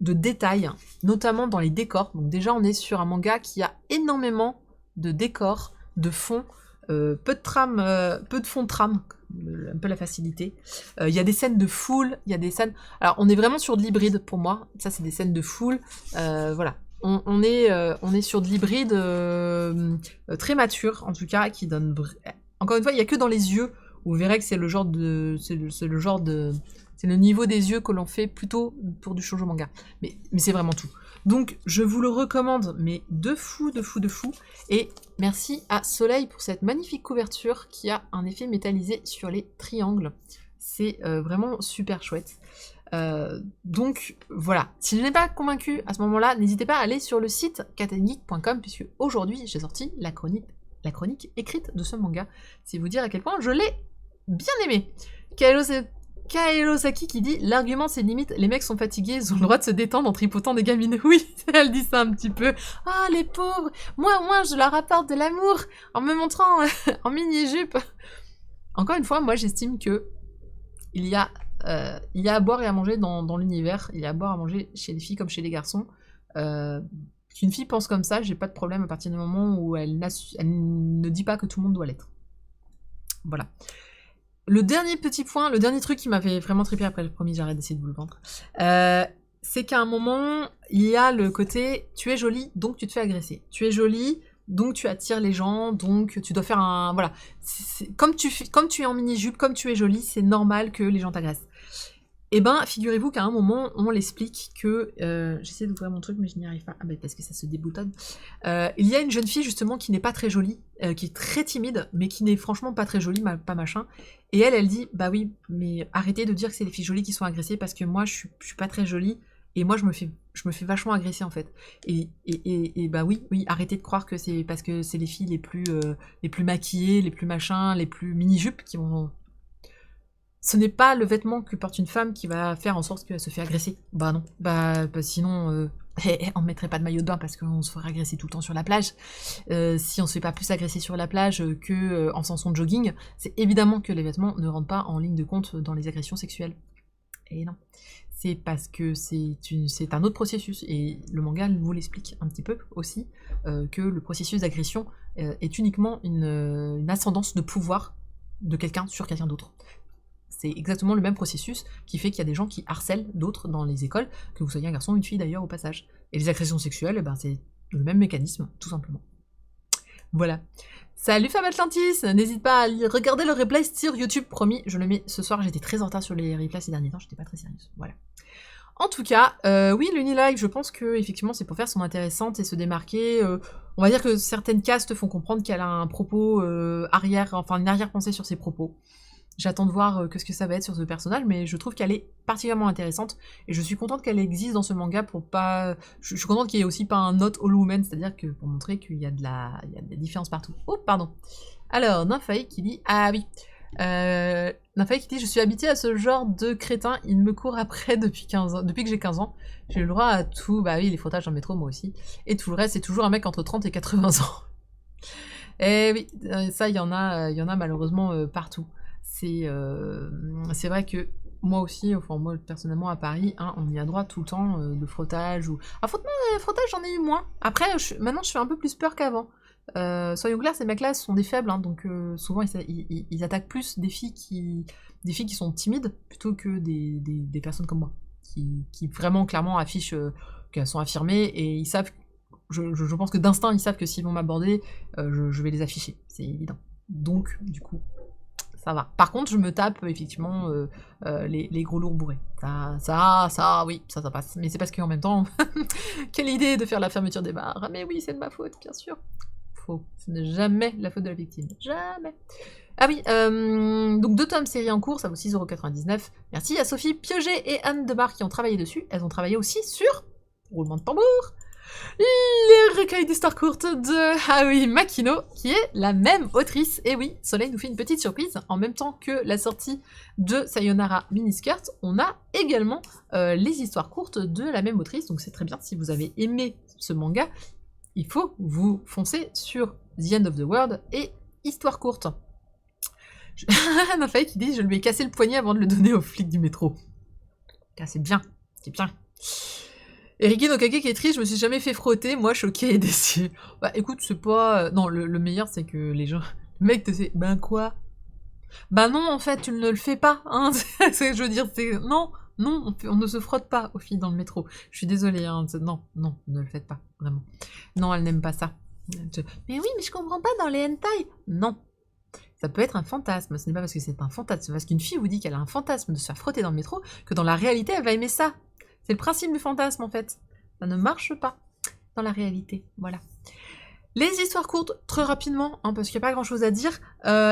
détails, notamment dans les décors. Donc déjà, on est sur un manga qui a énormément de décors, de fonds, peu de fond de trame, un peu la facilité. Il y a des scènes de foule, il y a des scènes... Alors, on est vraiment sur de l'hybride, pour moi. Ça, c'est des scènes de foule. Voilà. On est sur de l'hybride très mature, en tout cas, qui donne... Encore une fois, il n'y a que dans les yeux où vous verrez que c'est le genre de... C'est le niveau des yeux que l'on fait plutôt pour du shoujo manga. Mais c'est vraiment tout. Donc, je vous le recommande, mais de fou. Et merci à Soleil pour cette magnifique couverture qui a un effet métallisé sur les triangles. C'est vraiment super chouette. Donc, voilà. Si je n'ai pas convaincu à ce moment-là, n'hésitez pas à aller sur le site katengeek.com puisque aujourd'hui, j'ai sorti la chronique écrite de ce manga. C'est vous dire à quel point je l'ai bien aimé. Kaelosaki qui dit « L'argument, c'est limite, les mecs sont fatigués, ils ont le droit de se détendre en tripotant des gamines. » Oui, elle dit ça un petit peu. « Ah, les pauvres, moi, au moins, je leur apporte de l'amour en me montrant en mini-jupe. » Encore une fois, moi j'estime que il y a à boire et à manger dans l'univers, il y a à boire et à manger chez les filles comme chez les garçons. Qu'une fille pense comme ça, j'ai pas de problème à partir du moment où elle ne dit pas que tout le monde doit l'être. Voilà. Le dernier petit point, le dernier truc qui m'avait vraiment trippé, après, promis, j'arrête d'essayer de vous le vendre, c'est qu'à un moment, il y a le côté « tu es jolie, donc tu te fais agresser ». Tu es jolie, donc tu attires les gens, donc tu dois faire un... Voilà. Comme tu es en mini-jupe, comme tu es jolie, c'est normal que les gens t'agressent. Eh ben, figurez-vous qu'à un moment, on l'explique que... J'essaie d'ouvrir mon truc, mais je n'y arrive pas. Ah ben, parce que ça se déboutonne. Il y a une jeune fille, justement, qui n'est pas très jolie, qui est très timide, mais qui n'est franchement pas très jolie, pas machin. Et elle dit, bah oui, mais arrêtez de dire que c'est les filles jolies qui sont agressées, parce que moi, je suis pas très jolie, et moi, je me fais vachement agresser, en fait. Et bah oui, arrêtez de croire que c'est parce que c'est les filles les plus maquillées, les plus machins, les plus mini-jupes qui vont... Ce n'est pas le vêtement que porte une femme qui va faire en sorte qu'elle se fait agresser. Bah non. Bah sinon, on ne mettrait pas de maillot de bain parce qu'on se ferait agresser tout le temps sur la plage. Si on se fait pas plus agresser sur la plage que en faisant son jogging, c'est évidemment que les vêtements ne rentrent pas en ligne de compte dans les agressions sexuelles. Et non. C'est parce que c'est un autre processus. Et le manga vous l'explique un petit peu aussi, que le processus d'agression est uniquement une ascendance de pouvoir de quelqu'un sur quelqu'un d'autre. C'est exactement le même processus qui fait qu'il y a des gens qui harcèlent d'autres dans les écoles, que vous soyez un garçon ou une fille d'ailleurs au passage. Et les agressions sexuelles, ben, c'est le même mécanisme, tout simplement. Voilà. Salut Femme Atlantis! N'hésite pas à regarder le replay sur YouTube, promis, je le mets ce soir, j'étais très en retard sur les replays ces derniers temps, j'étais pas très sérieuse. Voilà. En tout cas, oui, l'Unilive, je pense que effectivement c'est pour faire son intéressante et se démarquer. On va dire que certaines castes font comprendre qu'elle a un propos une arrière-pensée sur ses propos. J'attends de voir ce que ça va être sur ce personnage, mais je trouve qu'elle est particulièrement intéressante, et je suis contente qu'elle existe dans ce manga pour pas... Je suis contente qu'il n'y ait aussi pas un not all woman, c'est-à-dire que pour montrer qu'il y a de la différence partout. Oh, pardon. Alors, Nymphaï qui dit... Ah oui. Nymphaï qui dit « Je suis habituée à ce genre de crétin, il me court après depuis que j'ai 15 ans. J'ai le droit à tout... » Bah oui, les frottages dans le métro, moi aussi. Et tout le reste, c'est toujours un mec entre 30 et 80 ans. Et oui, ça, il y en a malheureusement partout. C'est vrai que moi aussi, enfin moi personnellement à Paris, hein, on y a droit tout le temps de frottage ou... Ah, frottage j'en ai eu moins. Après, maintenant je fais un peu plus peur qu'avant. Soyons clairs, ces mecs-là sont des faibles, hein, donc souvent ils attaquent plus des filles qui sont timides plutôt que des personnes comme moi, qui vraiment clairement affichent qu'elles sont affirmées, et ils savent, je pense que d'instinct ils savent que s'ils vont m'aborder, je vais les afficher, c'est évident. Donc du coup... ça va. Par contre, je me tape effectivement les gros lourds bourrés. Oui, ça passe. Mais c'est parce qu'en même temps, quelle idée de faire la fermeture des bars. Ah, mais oui, c'est de ma faute, bien sûr. Faux. Ce n'est jamais la faute de la victime. Jamais. Ah oui, donc 2 tomes série en cours, ça vaut 6,99 €. Merci à Sophie Pioget et Anne Debar qui ont travaillé dessus. Elles ont travaillé aussi sur... roulement de tambour, les recueils d'histoires courtes de, ah oui, Makino, qui est la même autrice. Et oui, Soleil nous fait une petite surprise. En même temps que la sortie de Sayonara Miniskirt, on a également les histoires courtes de la même autrice. Donc c'est très bien, si vous avez aimé ce manga, il faut vous foncer sur The End of the World et Histoire courte. Nafaï qui dit « Je lui ai cassé le poignet avant de le donner aux flics du métro. » C'est bien, c'est bien. Eriki Nokage qui est triste, je me suis jamais fait frotter, moi choquée et déçue. Bah écoute, c'est pas... Non, le meilleur c'est que les gens... Le mec te fait « Ben quoi ?» Ben non, en fait, tu ne le fais pas, hein. Je veux dire, c'est... Non, on ne se frotte pas aux filles dans le métro. Je suis désolée, hein. Non, ne le faites pas, vraiment. Non, elle n'aime pas ça. Mais oui, mais je comprends pas dans les hentai. Non. Ça peut être un fantasme, ce n'est pas parce que c'est un fantasme, c'est parce qu'une fille vous dit qu'elle a un fantasme de se faire frotter dans le métro, que dans la réalité, elle va aimer ça. C'est le principe du fantasme, en fait. Ça ne marche pas dans la réalité, voilà. Les histoires courtes, très rapidement, hein, parce qu'il n'y a pas grand-chose à dire,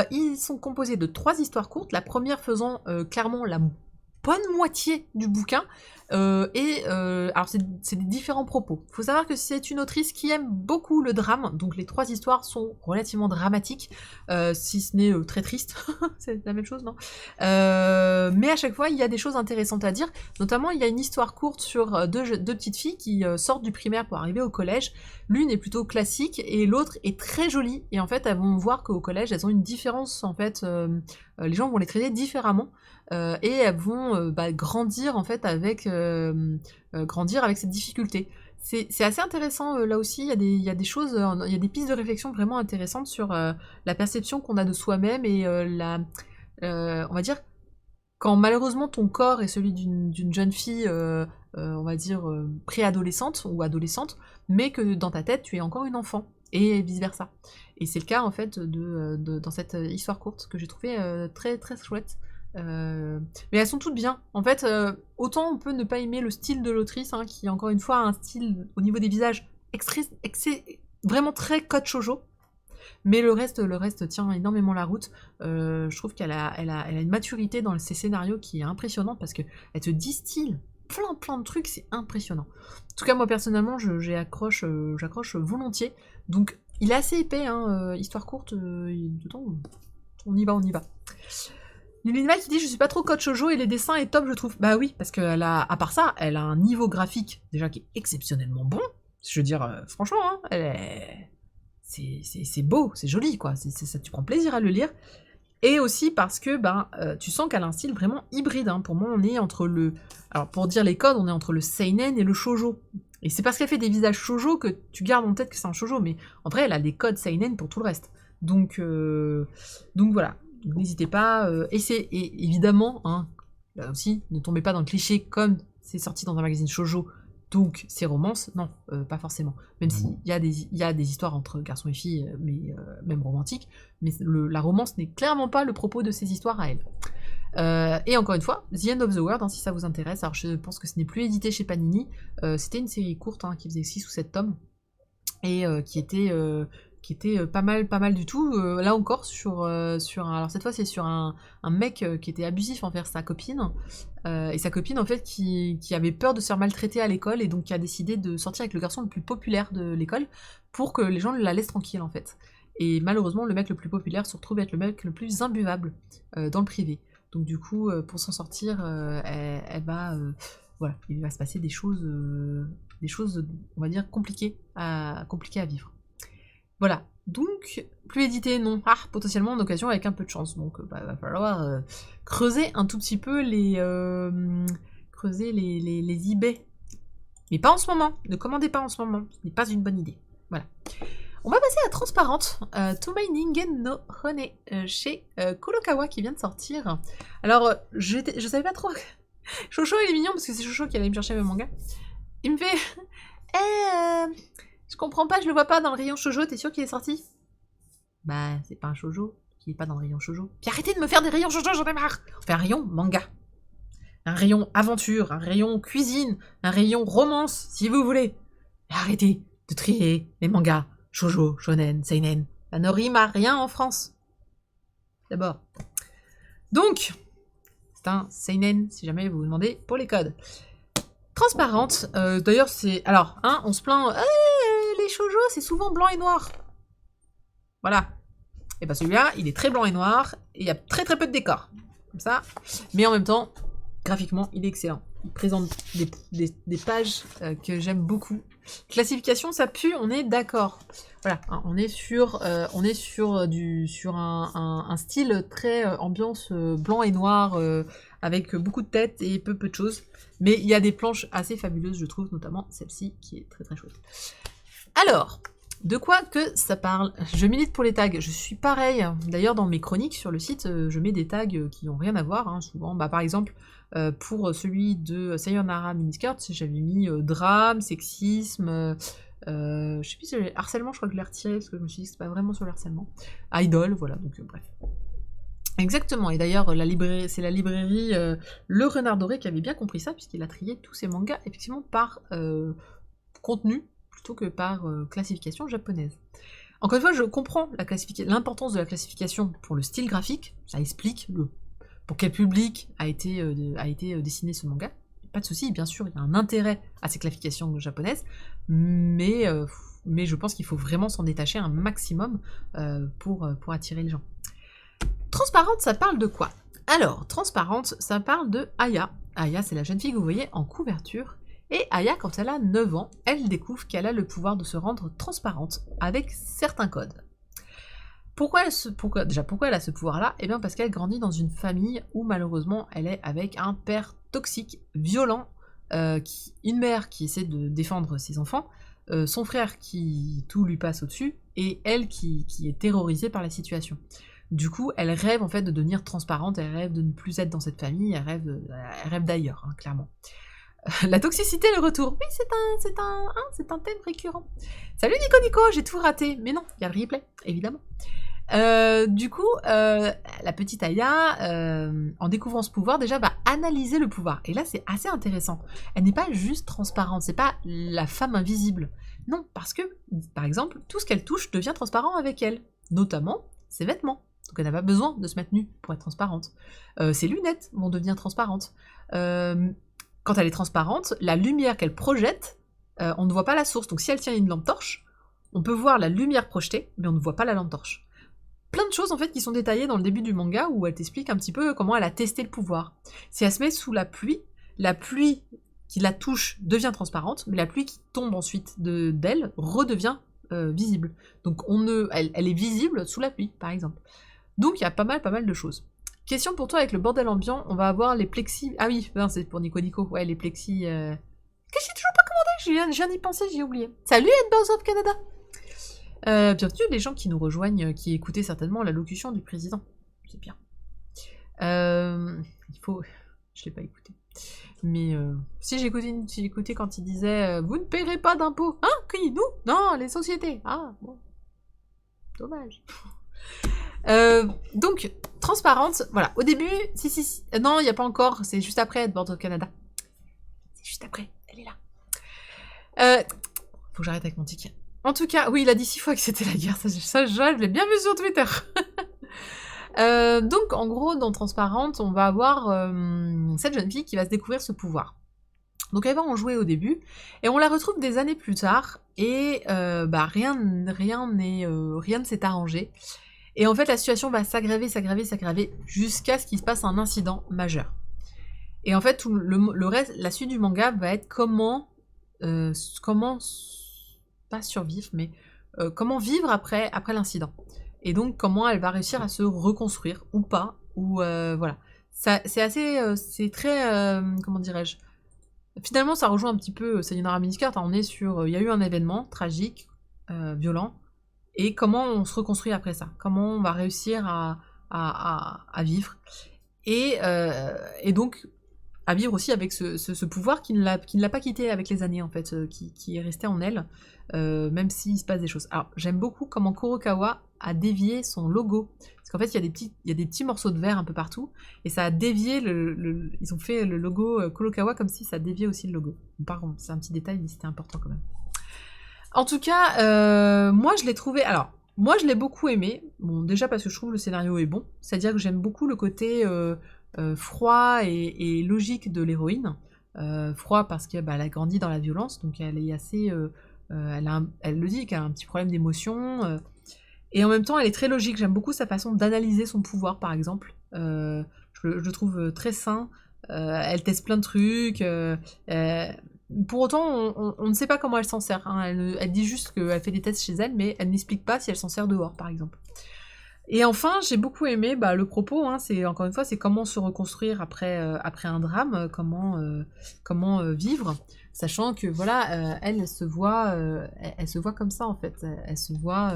ils sont composés de 3 histoires courtes, la première faisant clairement la bonne moitié du bouquin. Alors c'est des différents propos. Il faut savoir que c'est une autrice qui aime beaucoup le drame, donc les 3 histoires sont relativement dramatiques, si ce n'est très triste, c'est la même chose, non? Mais à chaque fois, il y a des choses intéressantes à dire, notamment il y a une histoire courte sur deux petites filles qui sortent du primaire pour arriver au collège. L'une est plutôt classique et l'autre est très jolie, et en fait elles vont voir qu'au collège elles ont une différence, en fait, les gens vont les traiter différemment. Et elles vont grandir en fait avec cette difficulté. C'est assez intéressant là aussi, il y a des choses, il y a des pistes de réflexion vraiment intéressantes sur la perception qu'on a de soi-même et on va dire, quand malheureusement ton corps est celui d'une jeune fille, on va dire préadolescente ou adolescente, mais que dans ta tête tu es encore une enfant, et vice versa. Et c'est le cas en fait dans cette histoire courte que j'ai trouvé très très chouette. Mais elles sont toutes bien. En fait, autant on peut ne pas aimer le style de l'autrice, hein, qui encore une fois a un style au niveau des visages vraiment très code shoujo, mais le reste tient énormément la route. Je trouve qu'elle a une maturité dans ses scénarios qui est impressionnante, parce qu'elle te distille plein de trucs, c'est impressionnant. En tout cas, moi personnellement, j'accroche volontiers. Donc, il est assez épais, hein, histoire courte, dedans, on y va. Lulinival qui dit « Je suis pas trop code shoujo et les dessins est top, je trouve. » Bah oui, parce à part ça, elle a un niveau graphique déjà qui est exceptionnellement bon. Je veux dire, franchement, hein, c'est beau, c'est joli, quoi. Ça, tu prends plaisir à le lire. Et aussi parce que tu sens qu'elle a un style vraiment hybride. Hein. Pour moi, on est entre le... Alors, pour dire les codes, on est entre le seinen et le shoujo. Et c'est parce qu'elle fait des visages shoujo que tu gardes en tête que c'est un shoujo. Mais en vrai, elle a des codes seinen pour tout le reste. Donc voilà. N'hésitez pas, et évidemment, hein, là aussi, ne tombez pas dans le cliché comme c'est sorti dans un magazine shoujo, donc c'est romance, non, pas forcément. Même s'il y a des histoires entre garçons et filles, mais même romantiques, mais la romance n'est clairement pas le propos de ces histoires à elle. Et encore une fois, The End of the World, hein, si ça vous intéresse, alors je pense que ce n'est plus édité chez Panini, c'était une série courte, hein, qui faisait 6 ou 7 tomes, et qui était pas mal du tout. Là encore, alors cette fois c'est sur un mec qui était abusif envers sa copine, et sa copine en fait qui avait peur de se faire maltraiter à l'école, et donc qui a décidé de sortir avec le garçon le plus populaire de l'école pour que les gens la laissent tranquille en fait. Et malheureusement le mec le plus populaire se retrouve être le mec le plus imbuvable dans le privé. Donc du coup, pour s'en sortir, voilà, il va se passer des choses, on va dire, compliquées à vivre. Voilà, donc, plus édité, non. Ah, potentiellement en occasion avec un peu de chance. Donc, va falloir creuser un tout petit peu les eBay. Mais pas en ce moment. Ne commandez pas en ce moment. Ce n'est pas une bonne idée. Voilà. On va passer à Transparente, Tomai Ningen no Hone, chez Kurokawa, qui vient de sortir. Alors, je savais pas trop... Chocho, il est mignon, parce que c'est Chocho qui allait me chercher mes mangas. Il me fait... Je comprends pas, je le vois pas dans le rayon shoujo, t'es sûr qu'il est sorti? Bah, c'est pas un shoujo, qui est pas dans le rayon shoujo. Puis arrêtez de me faire des rayons shoujo, j'en ai marre! On fait un rayon manga. Un rayon aventure, un rayon cuisine, un rayon romance, si vous voulez. Et arrêtez de trier les mangas shoujo, shonen, seinen. Ça ne rime à rien en France. D'abord. Donc, c'est un seinen, si jamais vous vous demandez, pour les codes. Transparente, d'ailleurs c'est... Alors, hein, on se plaint... les shoujo, c'est souvent blanc et noir. Voilà. Et bah celui-là, il est très blanc et noir, et il y a très peu de décors. Comme ça. Mais en même temps, graphiquement, il est excellent. Il présente des pages que j'aime beaucoup. Classification, ça pue, on est d'accord. Voilà, hein, on est sur un style très ambiance blanc et noir, avec beaucoup de têtes et peu de choses. Mais il y a des planches assez fabuleuses, je trouve, notamment celle-ci, qui est très chouette. Alors, de quoi que ça parle? Je milite pour les tags, je suis pareil. D'ailleurs, dans mes chroniques sur le site, je mets des tags qui n'ont rien à voir, hein, souvent. Par exemple, pour celui de Sayonara Miniskirt, j'avais mis drame, sexisme, je sais plus si harcèlement, je crois que je l'ai retiré, parce que je me suis dit que c'est pas vraiment sur le harcèlement. Idol, voilà, donc bref. Exactement, et d'ailleurs c'est la librairie Le Renard Doré qui avait bien compris ça, puisqu'il a trié tous ses mangas effectivement par contenu, plutôt que par classification japonaise. Encore une fois, je comprends l'importance de la classification pour le style graphique, ça explique pour quel public a été dessiné ce manga, pas de souci, bien sûr, il y a un intérêt à ces classifications japonaises, mais je pense qu'il faut vraiment s'en détacher un maximum pour attirer les gens. Transparente, ça parle de quoi? Alors, transparente, ça parle de Aya. Aya, c'est la jeune fille que vous voyez en couverture. Et Aya, quand elle a 9 ans, elle découvre qu'elle a le pouvoir de se rendre transparente avec certains codes. Pourquoi elle a ce pouvoir-là? Eh bien parce qu'elle grandit dans une famille où malheureusement elle est avec un père toxique, violent, une mère qui essaie de défendre ses enfants, son frère qui tout lui passe au-dessus, et elle qui est terrorisée par la situation. Du coup, elle rêve en fait de devenir transparente, elle rêve de ne plus être dans cette famille, elle rêve d'ailleurs, hein, clairement. La toxicité, le retour. Oui, c'est un thème récurrent. Salut Nico, j'ai tout raté. Mais non, il y a le replay, évidemment. Du coup, la petite Aya, en découvrant ce pouvoir, déjà va analyser le pouvoir. Et là, c'est assez intéressant. Elle n'est pas juste transparente, c'est pas la femme invisible. Non, parce que, par exemple, tout ce qu'elle touche devient transparent avec elle. Notamment ses vêtements. Donc elle n'a pas besoin de se mettre nue pour être transparente. Ses lunettes vont devenir transparentes. Quand elle est transparente, la lumière qu'elle projette, on ne voit pas la source. Donc si elle tient une lampe torche, on peut voir la lumière projetée, mais on ne voit pas la lampe torche. Plein de choses en fait qui sont détaillées dans le début du manga où elle t'explique un petit peu comment elle a testé le pouvoir. Si elle se met sous la pluie qui la touche devient transparente, mais la pluie qui tombe ensuite d'elle redevient visible. Donc elle est visible sous la pluie, par exemple. Donc il y a pas mal de choses. Question pour toi, avec le bordel ambiant, on va avoir les plexis... Ah oui, non, c'est pour Nico. Ouais, les plexis... Que j'ai toujours pas commandé, je viens d'y penser, j'ai oublié. Salut Edbirds of Canada. Bienvenue les gens qui nous rejoignent, qui écoutaient certainement l'allocution du président. C'est bien. Il faut... Je l'ai pas écouté. Mais si j'ai écouté quand il disait vous ne paierez pas d'impôts. Hein? Qui? Nous? Non, les sociétés. Ah, bon. Dommage. Donc, transparente, voilà. Au début, si. Non, il n'y a pas encore, c'est juste après Edbirds of Canada. C'est juste après, elle est là. Faut que j'arrête avec mon ticket. En tout cas, oui, il a dit 6 fois que c'était la guerre, ça je l'ai bien vu sur Twitter. Donc, en gros, dans Transparente, on va avoir cette jeune fille qui va se découvrir ce pouvoir. Donc elle va en jouer au début, et on la retrouve des années plus tard, et rien ne s'est arrangé. Et en fait, la situation va s'aggraver, jusqu'à ce qu'il se passe un incident majeur. Et en fait, tout le reste, la suite du manga va être comment pas survivre, mais comment vivre après l'incident. Et donc, comment elle va réussir à se reconstruire, ou pas, ou voilà. C'est assez, c'est très, comment dirais-je, finalement, ça rejoint un petit peu Sayonara Miniskirt, on est sur, il y a eu un événement tragique, violent, et comment on se reconstruit après ça, comment on va réussir à vivre, et donc à vivre aussi avec ce pouvoir qui ne l'a pas quitté avec les années, en fait, qui est resté en elle, même s'il se passe des choses. Alors, j'aime beaucoup comment Kurokawa a dévié son logo, parce qu'en fait, il y a des petits morceaux de verre un peu partout, et ça a dévié ils ont fait le logo Kurokawa comme si ça déviait aussi le logo. Par contre, c'est un petit détail, mais c'était important quand même. En tout cas, moi je l'ai trouvé... Alors, moi je l'ai beaucoup aimé. Bon, déjà parce que je trouve le scénario est bon. C'est-à-dire que j'aime beaucoup le côté froid et logique de l'héroïne. Froid parce qu'elle a grandi dans la violence, donc elle est assez... elle le dit qu'elle a un petit problème d'émotion. Et en même temps, elle est très logique. J'aime beaucoup sa façon d'analyser son pouvoir, par exemple. Je le trouve très sain. Elle teste plein de trucs. Pour autant, on ne sait pas comment elle s'en sert. Hein. Elle dit juste qu'elle fait des tests chez elle, mais elle n'explique pas si elle s'en sert dehors, par exemple. Et enfin, j'ai beaucoup aimé le propos. Hein, c'est encore une fois, c'est comment se reconstruire après un drame, comment vivre, sachant que voilà, elle se voit comme ça en fait. Elle se voit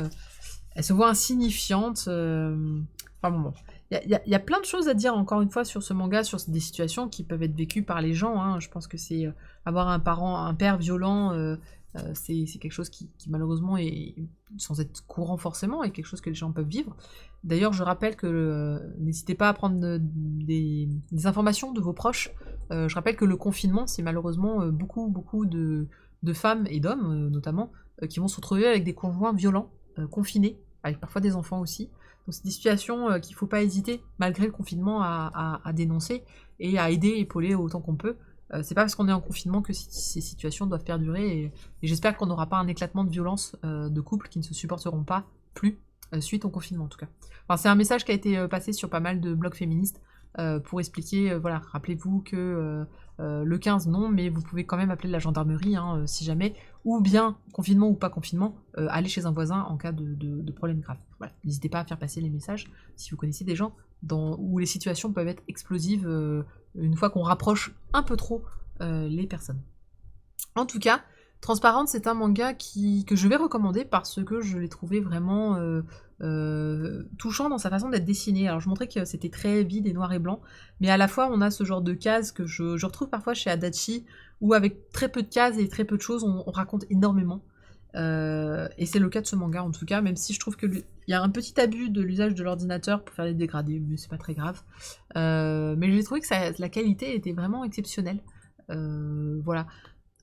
insignifiante. Enfin bon. Il y a plein de choses à dire, encore une fois, sur ce manga, sur des situations qui peuvent être vécues par les gens. Hein. Je pense que c'est avoir un père violent, c'est quelque chose qui malheureusement est, sans être courant forcément, est quelque chose que les gens peuvent vivre. D'ailleurs, je rappelle que n'hésitez pas à prendre des informations de vos proches. Je rappelle que le confinement, c'est malheureusement beaucoup de femmes et d'hommes, notamment, qui vont se retrouver avec des conjoints violents, confinés, avec parfois des enfants aussi. Donc c'est des situations qu'il ne faut pas hésiter, malgré le confinement, à dénoncer et à aider, épauler autant qu'on peut. C'est pas parce qu'on est en confinement que ces situations doivent perdurer, et j'espère qu'on n'aura pas un éclatement de violence de couples qui ne se supporteront pas plus suite au confinement en tout cas. Enfin, c'est un message qui a été passé sur pas mal de blogs féministes pour expliquer, voilà, rappelez-vous que le 15 non, mais vous pouvez quand même appeler la gendarmerie si jamais, ou bien, confinement ou pas confinement, aller chez un voisin en cas de problème grave. Voilà. N'hésitez pas à faire passer les messages si vous connaissez des gens où les situations peuvent être explosives une fois qu'on rapproche un peu trop les personnes. En tout cas, Transparente, c'est un manga que je vais recommander parce que je l'ai trouvé vraiment touchant dans sa façon d'être dessiné. Alors je montrais que c'était très vide et noir et blanc, mais à la fois on a ce genre de cases que je retrouve parfois chez Adachi, où avec très peu de cases et très peu de choses, on raconte énormément. Et c'est le cas de ce manga en tout cas, même si je trouve qu'il y a un petit abus de l'usage de l'ordinateur pour faire des dégradés, mais c'est pas très grave. Mais j'ai trouvé que la qualité était vraiment exceptionnelle. Voilà.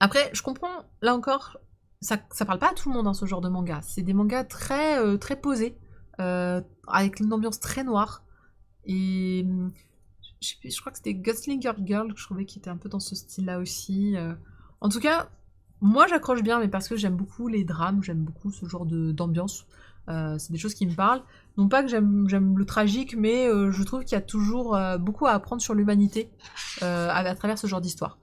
Après, je comprends, là encore, ça parle pas à tout le monde, ce genre de manga. C'est des mangas très, très posés, avec une ambiance très noire. Et je crois que c'était Gunslinger Girl que je trouvais qui était un peu dans ce style-là aussi. En tout cas, moi j'accroche bien, mais parce que j'aime beaucoup les drames, j'aime beaucoup ce genre d'ambiance. C'est des choses qui me parlent. Non pas que j'aime le tragique, mais je trouve qu'il y a toujours beaucoup à apprendre sur l'humanité à travers ce genre d'histoire.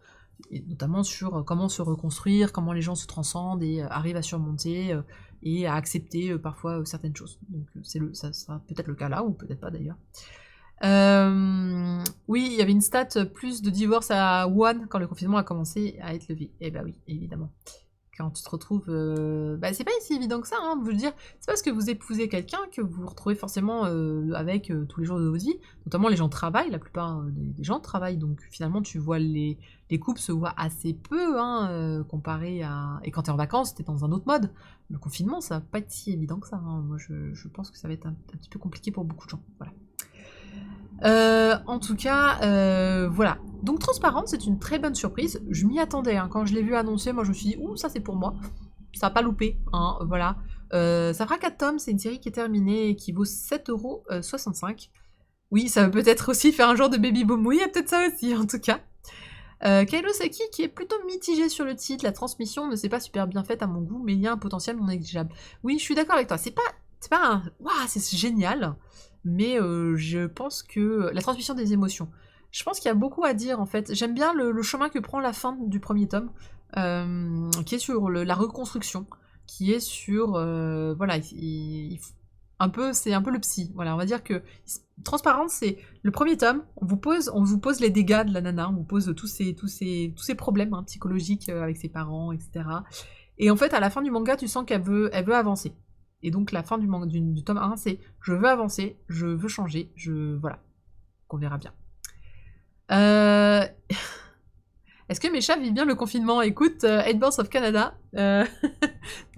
Et notamment sur comment se reconstruire, comment les gens se transcendent et arrivent à surmonter et à accepter parfois certaines choses. Donc ça sera peut-être le cas là, ou peut-être pas d'ailleurs. Oui, il y avait une stat plus de divorce à Wuhan quand le confinement a commencé à être levé. Eh bah oui, évidemment. Quand tu te retrouves... c'est pas si évident que ça, de vous le dire. C'est pas parce que vous épousez quelqu'un que vous vous retrouvez forcément avec tous les jours de votre vie. Notamment, les gens travaillent, la plupart des gens travaillent, donc finalement, tu vois les couples se voient assez peu, comparé à... Et quand t'es en vacances, t'es dans un autre mode. Le confinement, ça va pas être si évident que ça. Moi, je pense que ça va être un petit peu compliqué pour beaucoup de gens. Voilà. En tout cas, voilà. Donc Transparente, c'est une très bonne surprise. Je m'y attendais. Quand je l'ai vu annoncer, moi je me suis dit, ouh, ça c'est pour moi. Ça n'a pas loupé, voilà. Ça fera 4 tomes, c'est une série qui est terminée et qui vaut 7,65 €. Oui, ça veut peut-être aussi faire un genre de baby boom. Oui, il y a peut-être ça aussi, en tout cas. Kairoseki qui est plutôt mitigé sur le titre, la transmission ne s'est pas super bien faite à mon goût, mais il y a un potentiel non négligeable. Oui, je suis d'accord avec toi, c'est pas un... Waouh, c'est génial, mais je pense que... La transmission des émotions. Je pense qu'il y a beaucoup à dire, en fait. J'aime bien le chemin que prend la fin du premier tome, qui est sur la reconstruction, qui est sur... voilà, c'est un peu le psy. Voilà, on va dire que Transparente, c'est le premier tome. On vous pose les dégâts de la nana, on vous pose tous ces problèmes psychologiques avec ses parents, etc. Et en fait, à la fin du manga, tu sens qu'elle veut avancer. Et donc la fin du tome 1, c'est je veux avancer, je veux changer, voilà. On verra bien. Est-ce que mes chats vivent bien le confinement? Écoute, 8 Balls of Canada, ça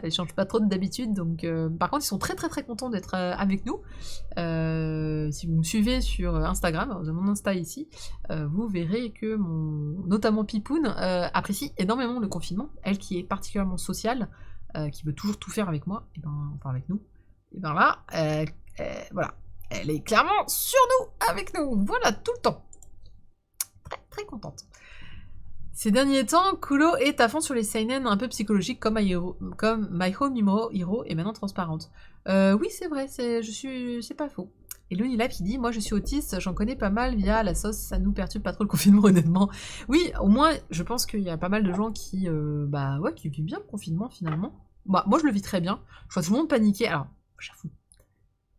les change pas trop d'habitude, donc par contre ils sont très très très contents d'être avec nous. Si vous me suivez sur Instagram, de mon Insta ici, vous verrez que notamment Pipoun apprécie énormément le confinement, elle qui est particulièrement sociale, qui veut toujours tout faire avec moi, enfin avec nous, et ben là, voilà, elle est clairement sur nous, avec nous, voilà, tout le temps. Très très contente. Ces derniers temps, Kulo est à fond sur les seinen un peu psychologiques comme My Home Hero et maintenant Transparente. Oui, c'est vrai, c'est pas faux. Et Lunilab qui dit, moi je suis autiste, j'en connais pas mal via la sauce, ça nous perturbe pas trop le confinement honnêtement. Oui, au moins, je pense qu'il y a pas mal de gens qui vivent bien le confinement finalement. Bah, moi je le vis très bien, je vois tout le monde paniquer, alors, j'avoue,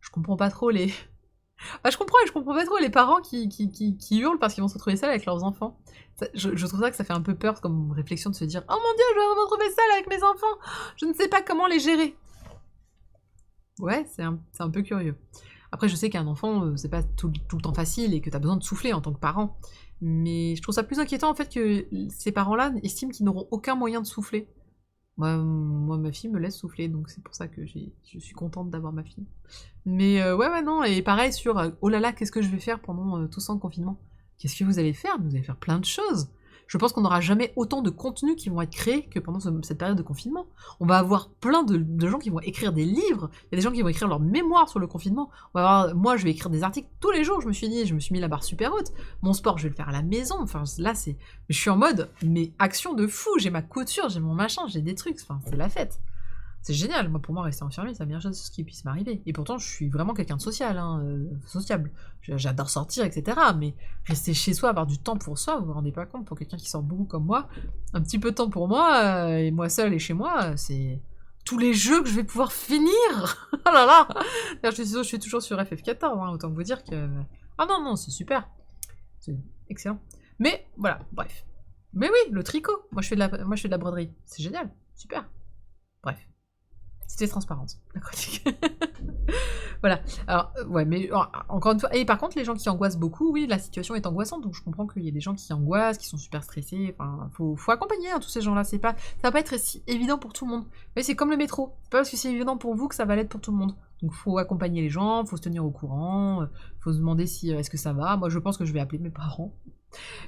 je comprends pas trop les... Bah, je comprends pas trop les parents qui hurlent parce qu'ils vont se retrouver seuls avec leurs enfants. Je trouve ça que ça fait un peu peur comme réflexion de se dire « Oh mon dieu, je vais me retrouver seule avec mes enfants, je ne sais pas comment les gérer !» Ouais, c'est un peu curieux. Après, je sais qu'un enfant, c'est pas tout le temps facile et que t'as besoin de souffler en tant que parent. Mais je trouve ça plus inquiétant en fait que ces parents-là estiment qu'ils n'auront aucun moyen de souffler. Moi, ma fille me laisse souffler, donc c'est pour ça que je suis contente d'avoir ma fille. Mais ouais, non, et pareil sur oh là là, qu'est-ce que je vais faire pendant tout ça en confinement? Qu'est-ce que vous allez faire? Vous allez faire plein de choses. Je pense qu'on n'aura jamais autant de contenus qui vont être créés que pendant cette période de confinement. On va avoir plein de gens qui vont écrire des livres, il y a des gens qui vont écrire leur mémoire sur le confinement. Moi, je vais écrire des articles tous les jours, je me suis mis la barre super haute. Mon sport, je vais le faire à la maison. Enfin, là, je suis en mode, mais action de fou, j'ai ma couture, j'ai mon machin, j'ai des trucs, enfin, c'est la fête. C'est génial, moi pour moi rester enfermé, c'est la meilleure chose qui puisse m'arriver. Et pourtant je suis vraiment quelqu'un de social, sociable. J'adore sortir, etc. Mais rester chez soi, avoir du temps pour soi, vous vous rendez pas compte, pour quelqu'un qui sort beaucoup comme moi, un petit peu de temps pour moi, et moi seul et chez moi, c'est tous les jeux que je vais pouvoir finir. Oh là là. Je suis toujours sur FF14, autant vous dire que... Ah non, c'est super. C'est excellent. Mais voilà, bref. Mais oui, le tricot, moi je fais de la broderie, c'est génial, super. Bref. C'était transparente, la chronique. Voilà. Alors, ouais, mais encore une fois... Et par contre, les gens qui angoissent beaucoup, oui, la situation est angoissante, donc je comprends qu'il y ait des gens qui angoissent, qui sont super stressés, enfin, faut accompagner tous ces gens-là, ça va pas être si évident pour tout le monde. Mais c'est comme le métro, c'est pas parce que c'est évident pour vous que ça va l'être pour tout le monde. Donc faut accompagner les gens, faut se tenir au courant, faut se demander si est-ce que ça va. Moi, je pense que je vais appeler mes parents.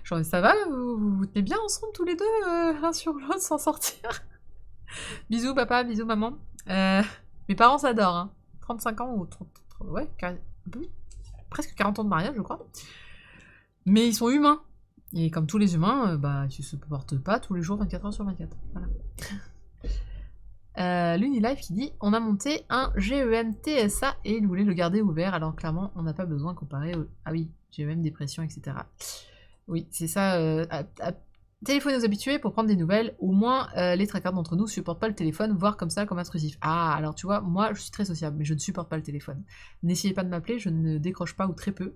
Genre, ça va, vous tenez bien ensemble tous les deux, l'un sur l'autre, sans sortir? Bisous papa, bisous maman. Mes parents s'adorent, hein. 35 ans ou 30, ouais, presque 40 ans de mariage, je crois. Mais ils sont humains. Et comme tous les humains, ils se portent pas tous les jours 24 heures sur 24. Voilà. L'Unilife qui dit « On a monté un GEM TSA et il voulait le garder ouvert, alors clairement, on n'a pas besoin comparé au... » Ah oui, GEM, dépression, etc. Oui, c'est ça. Téléphoner aux habitués pour prendre des nouvelles, au moins les traquards d'entre nous supportent pas le téléphone, voire comme ça, comme intrusif. Ah, alors tu vois, moi je suis très sociable, mais je ne supporte pas le téléphone. N'essayez pas de m'appeler, je ne décroche pas ou très peu.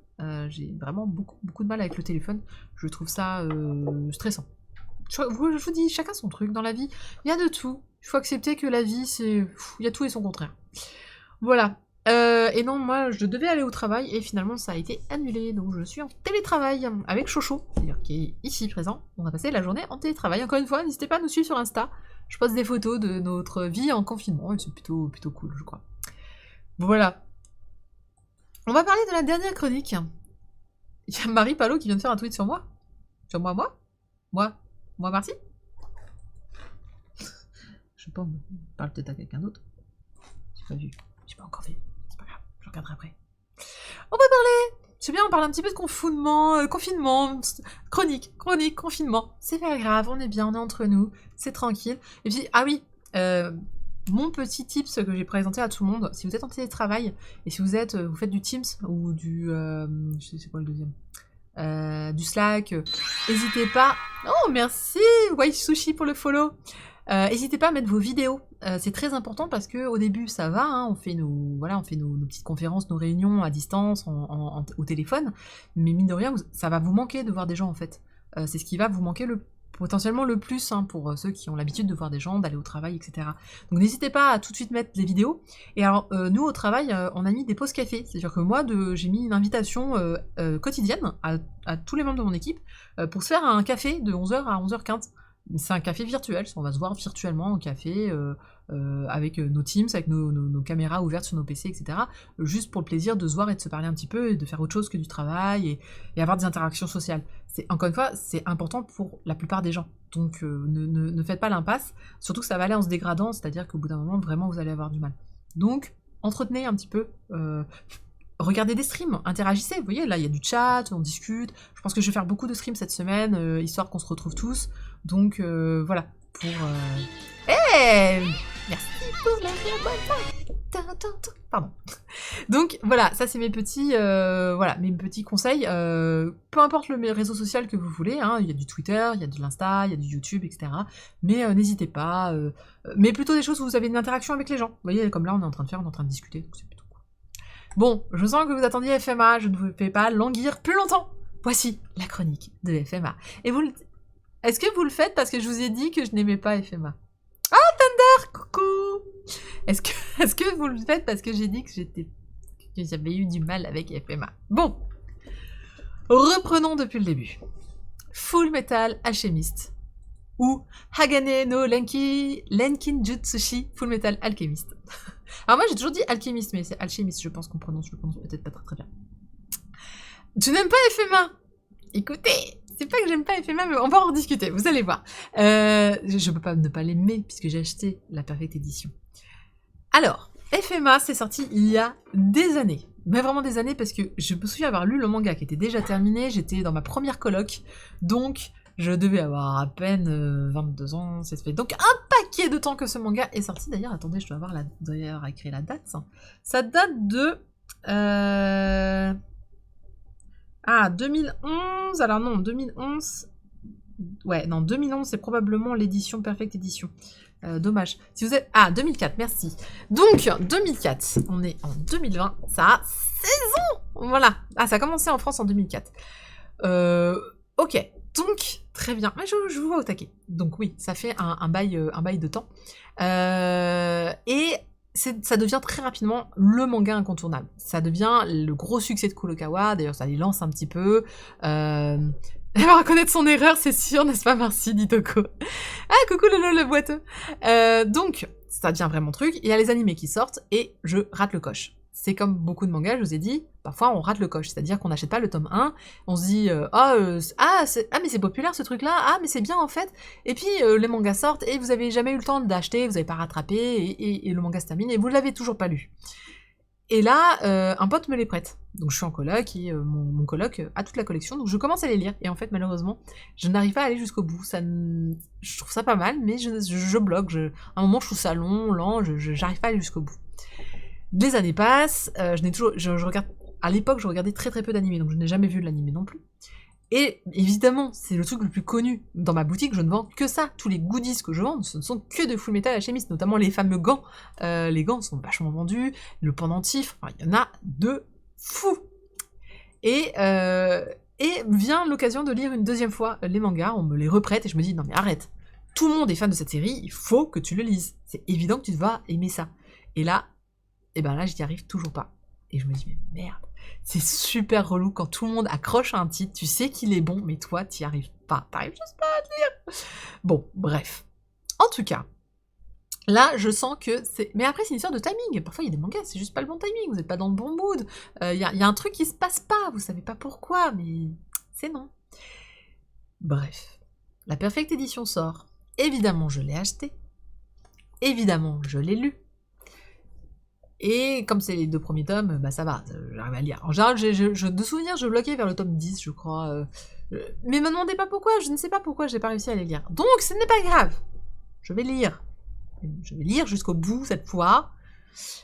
J'ai vraiment beaucoup de mal avec le téléphone. Je trouve ça stressant. Je vous dis, chacun son truc dans la vie. Il y a de tout. Il faut accepter que la vie, c'est... Il y a tout et son contraire. Voilà. Et non, moi, je devais aller au travail, et finalement, ça a été annulé, donc je suis en télétravail avec Chocho, c'est-à-dire qui est ici présent. On a passé la journée en télétravail. Encore une fois, n'hésitez pas à nous suivre sur Insta. Je poste des photos de notre vie en confinement, et c'est plutôt cool, je crois. Voilà. On va parler de la dernière chronique. Il y a Marie Palot qui vient de faire un tweet sur moi. Sur moi, Marty. Je sais pas, on parle peut-être à quelqu'un d'autre. J'ai pas vu. J'ai pas encore fait. C'est pas grave, je regarderai après. On va parler. C'est bien, on parle un petit peu de confinement, chronique, confinement. C'est pas grave, on est bien, on est entre nous, c'est tranquille. Et puis, ah oui, mon petit tips que j'ai présenté à tout le monde, si vous êtes en télétravail, et si vous faites du Teams, ou du... je sais pas le deuxième. Du Slack, n'hésitez pas... Oh, merci White Sushi pour le follow. N'hésitez pas à mettre vos vidéos, c'est très important parce que au début ça va, hein, on fait nos petites conférences, nos réunions à distance, au téléphone, mais mine de rien, ça va vous manquer de voir des gens en fait. C'est ce qui va vous manquer potentiellement le plus, hein, pour ceux qui ont l'habitude de voir des gens, d'aller au travail, etc. Donc n'hésitez pas à tout de suite mettre des vidéos. Et alors nous au travail, on a mis des pauses café, c'est-à-dire que moi j'ai mis une invitation quotidienne à tous les membres de mon équipe pour se faire un café de 11h à 11h15. C'est un café virtuel, on va se voir virtuellement au café, avec nos Teams, avec nos caméras ouvertes sur nos PC, etc. Juste pour le plaisir de se voir et de se parler un petit peu, et de faire autre chose que du travail, et avoir des interactions sociales. Encore une fois, c'est important pour la plupart des gens. Donc ne faites pas l'impasse, surtout que ça va aller en se dégradant, c'est-à-dire qu'au bout d'un moment, vraiment, vous allez avoir du mal. Donc, entretenez un petit peu... regardez des streams, interagissez, vous voyez, là il y a du chat, on discute, je pense que je vais faire beaucoup de streams cette semaine, histoire qu'on se retrouve tous, donc voilà, pour... Hey, merci pour la pardon. Donc voilà, ça c'est mes petits conseils, peu importe le réseau social que vous voulez, hein, il y a du Twitter, il y a de l'Insta, il y a du YouTube, etc. Mais n'hésitez pas, mais plutôt des choses où vous avez une interaction avec les gens, vous voyez, comme là on est en train de discuter, donc c'est plutôt... Bon, je sens que vous attendiez FMA, je ne vous fais pas languir plus longtemps. Voici la chronique de FMA. Et est-ce que vous le faites parce que je vous ai dit que je n'aimais pas FMA? Ah, Thunder, coucou! Est-ce que vous le faites parce que j'ai dit que j'avais eu du mal avec FMA? Bon, reprenons depuis le début. Full Metal Alchemist ou Hagane no Lenkin Jutsushi Full Metal Alchemist. Alors moi j'ai toujours dit alchimiste, mais c'est alchimiste, je pense qu'on prononce, je le prononce peut-être pas très bien. Tu n'aimes pas FMA? Écoutez, C'est pas que j'aime pas FMA, mais on va en rediscuter, vous allez voir. Je peux pas ne pas l'aimer, puisque j'ai acheté la Perfect Edition. Alors, FMA, c'est sorti il y a des années. Mais vraiment des années, parce que je me souviens avoir lu le manga qui était déjà terminé, j'étais dans ma première coloc, donc je devais avoir à peine 22 ans, c'est fait. Donc un paquet de temps que ce manga est sorti. D'ailleurs, attendez, je dois avoir d'ailleurs écrit la date. Ça date de... Ah, 2011. Alors non, 2011... Ouais, non, 2011, c'est probablement l'édition Perfect Edition. Dommage. Si vous êtes... Ah, 2004, merci. Donc, 2004, on est en 2020, ça a 16 ans. Voilà. Ah, ça a commencé en France en 2004. Ok, donc, très bien. Mais je vous vois au taquet. Donc oui, ça fait un bail de temps. Et ça devient très rapidement le manga incontournable. Ça devient le gros succès de Kurokawa. D'ailleurs, ça les lance un petit peu. Elle va reconnaître son erreur, c'est sûr, n'est-ce pas? Merci, dit Toko. Ah, coucou le boiteux. Donc, ça devient vraiment truc. Il y a les animés qui sortent et je rate le coche. C'est comme beaucoup de mangas, je vous ai dit, parfois on rate le coche. C'est-à-dire qu'on n'achète pas le tome 1, on se dit mais c'est populaire ce truc-là, ah mais c'est bien en fait. Et puis les mangas sortent et vous avez jamais eu le temps d'acheter, vous n'avez pas rattrapé et le manga se termine et vous l'avez toujours pas lu. Et là, un pote me les prête. Donc je suis en coloc et mon coloc a toute la collection, donc je commence à les lire. Et en fait, malheureusement, je n'arrive pas à aller jusqu'au bout. Je trouve ça pas mal, mais je bloque. À un moment, je trouve ça long, lent, j'arrive pas à aller jusqu'au bout. Les années passent, je regarde. À l'époque, je regardais très très peu d'animés, donc je n'ai jamais vu de l'animé non plus. Et évidemment, c'est le truc le plus connu. Dans ma boutique, je ne vends que ça. Tous les goodies que je vends, ce ne sont que de Full Metal Alchemist, notamment les fameux gants. Les gants sont vachement vendus, le pendentif, enfin, il y en a de fou. Et vient l'occasion de lire une deuxième fois les mangas, on me les reprête et je me dis non mais arrête. Tout le monde est fan de cette série, il faut que tu le lises. C'est évident que tu vas aimer ça. Et là, j'y arrive toujours pas. Et je me dis mais merde. C'est super relou quand tout le monde accroche à un titre, tu sais qu'il est bon, mais toi, t'y arrives pas. T'arrives juste pas à te lire. Bon, bref. En tout cas, là, je sens que c'est... Mais après, c'est une histoire de timing. Parfois, il y a des mangas, c'est juste pas le bon timing. Vous n'êtes pas dans le bon mood. Il y a un truc qui se passe pas. Vous savez pas pourquoi, mais c'est non. Bref. La Perfect Edition sort. Évidemment, je l'ai acheté. Évidemment, je l'ai lu. Et comme c'est les 2 premiers tomes, ça va, j'arrive à lire. En général, de souvenir, je bloquais vers le tome 10, je crois. Mais me demandez pas pourquoi, je ne sais pas pourquoi j'ai pas réussi à les lire. Donc, ce n'est pas grave. Je vais lire. Je vais lire jusqu'au bout, cette fois.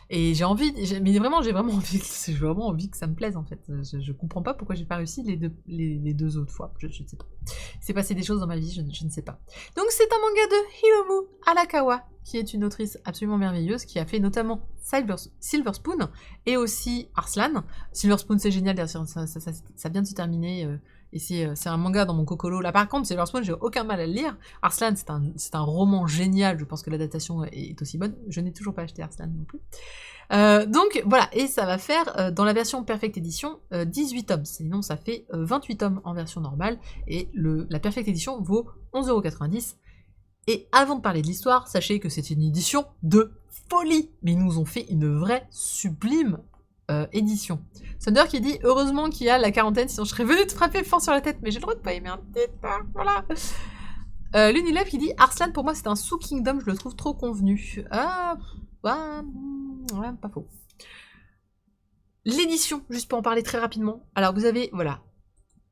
Et j'ai vraiment envie que ça me plaise, en fait. Je comprends pas pourquoi j'ai pas réussi les deux autres fois. Je ne sais pas. Il s'est passé des choses dans ma vie, je ne sais pas. Donc, c'est un manga de Hiromu Arakawa, qui est une autrice absolument merveilleuse, qui a fait notamment Silver Spoon et aussi Arslan. Silver Spoon, c'est génial, ça vient de se terminer. Et c'est un manga dans mon cocolo. Là, par contre, Silver Spoon, j'ai aucun mal à le lire. Arslan, c'est un roman génial. Je pense que l'adaptation est aussi bonne. Je n'ai toujours pas acheté Arslan non plus. Donc, voilà. Et ça va faire, dans la version Perfect Edition, 18 tomes. Sinon, ça fait 28 tomes en version normale. Et la Perfect Edition vaut 11,90 €. Et avant de parler de l'histoire, sachez que c'est une édition de folie. Mais ils nous ont fait une vraie sublime édition. Thunder qui dit « Heureusement qu'il y a la quarantaine, sinon je serais venu te frapper fort sur la tête, mais j'ai le droit de pas aimer un titre, voilà. » L'Unilab qui dit « Arslan, pour moi, c'est un sous-kingdom, je le trouve trop convenu. » Ah, ouais, pas faux. L'édition, juste pour en parler très rapidement. Alors, vous avez, voilà,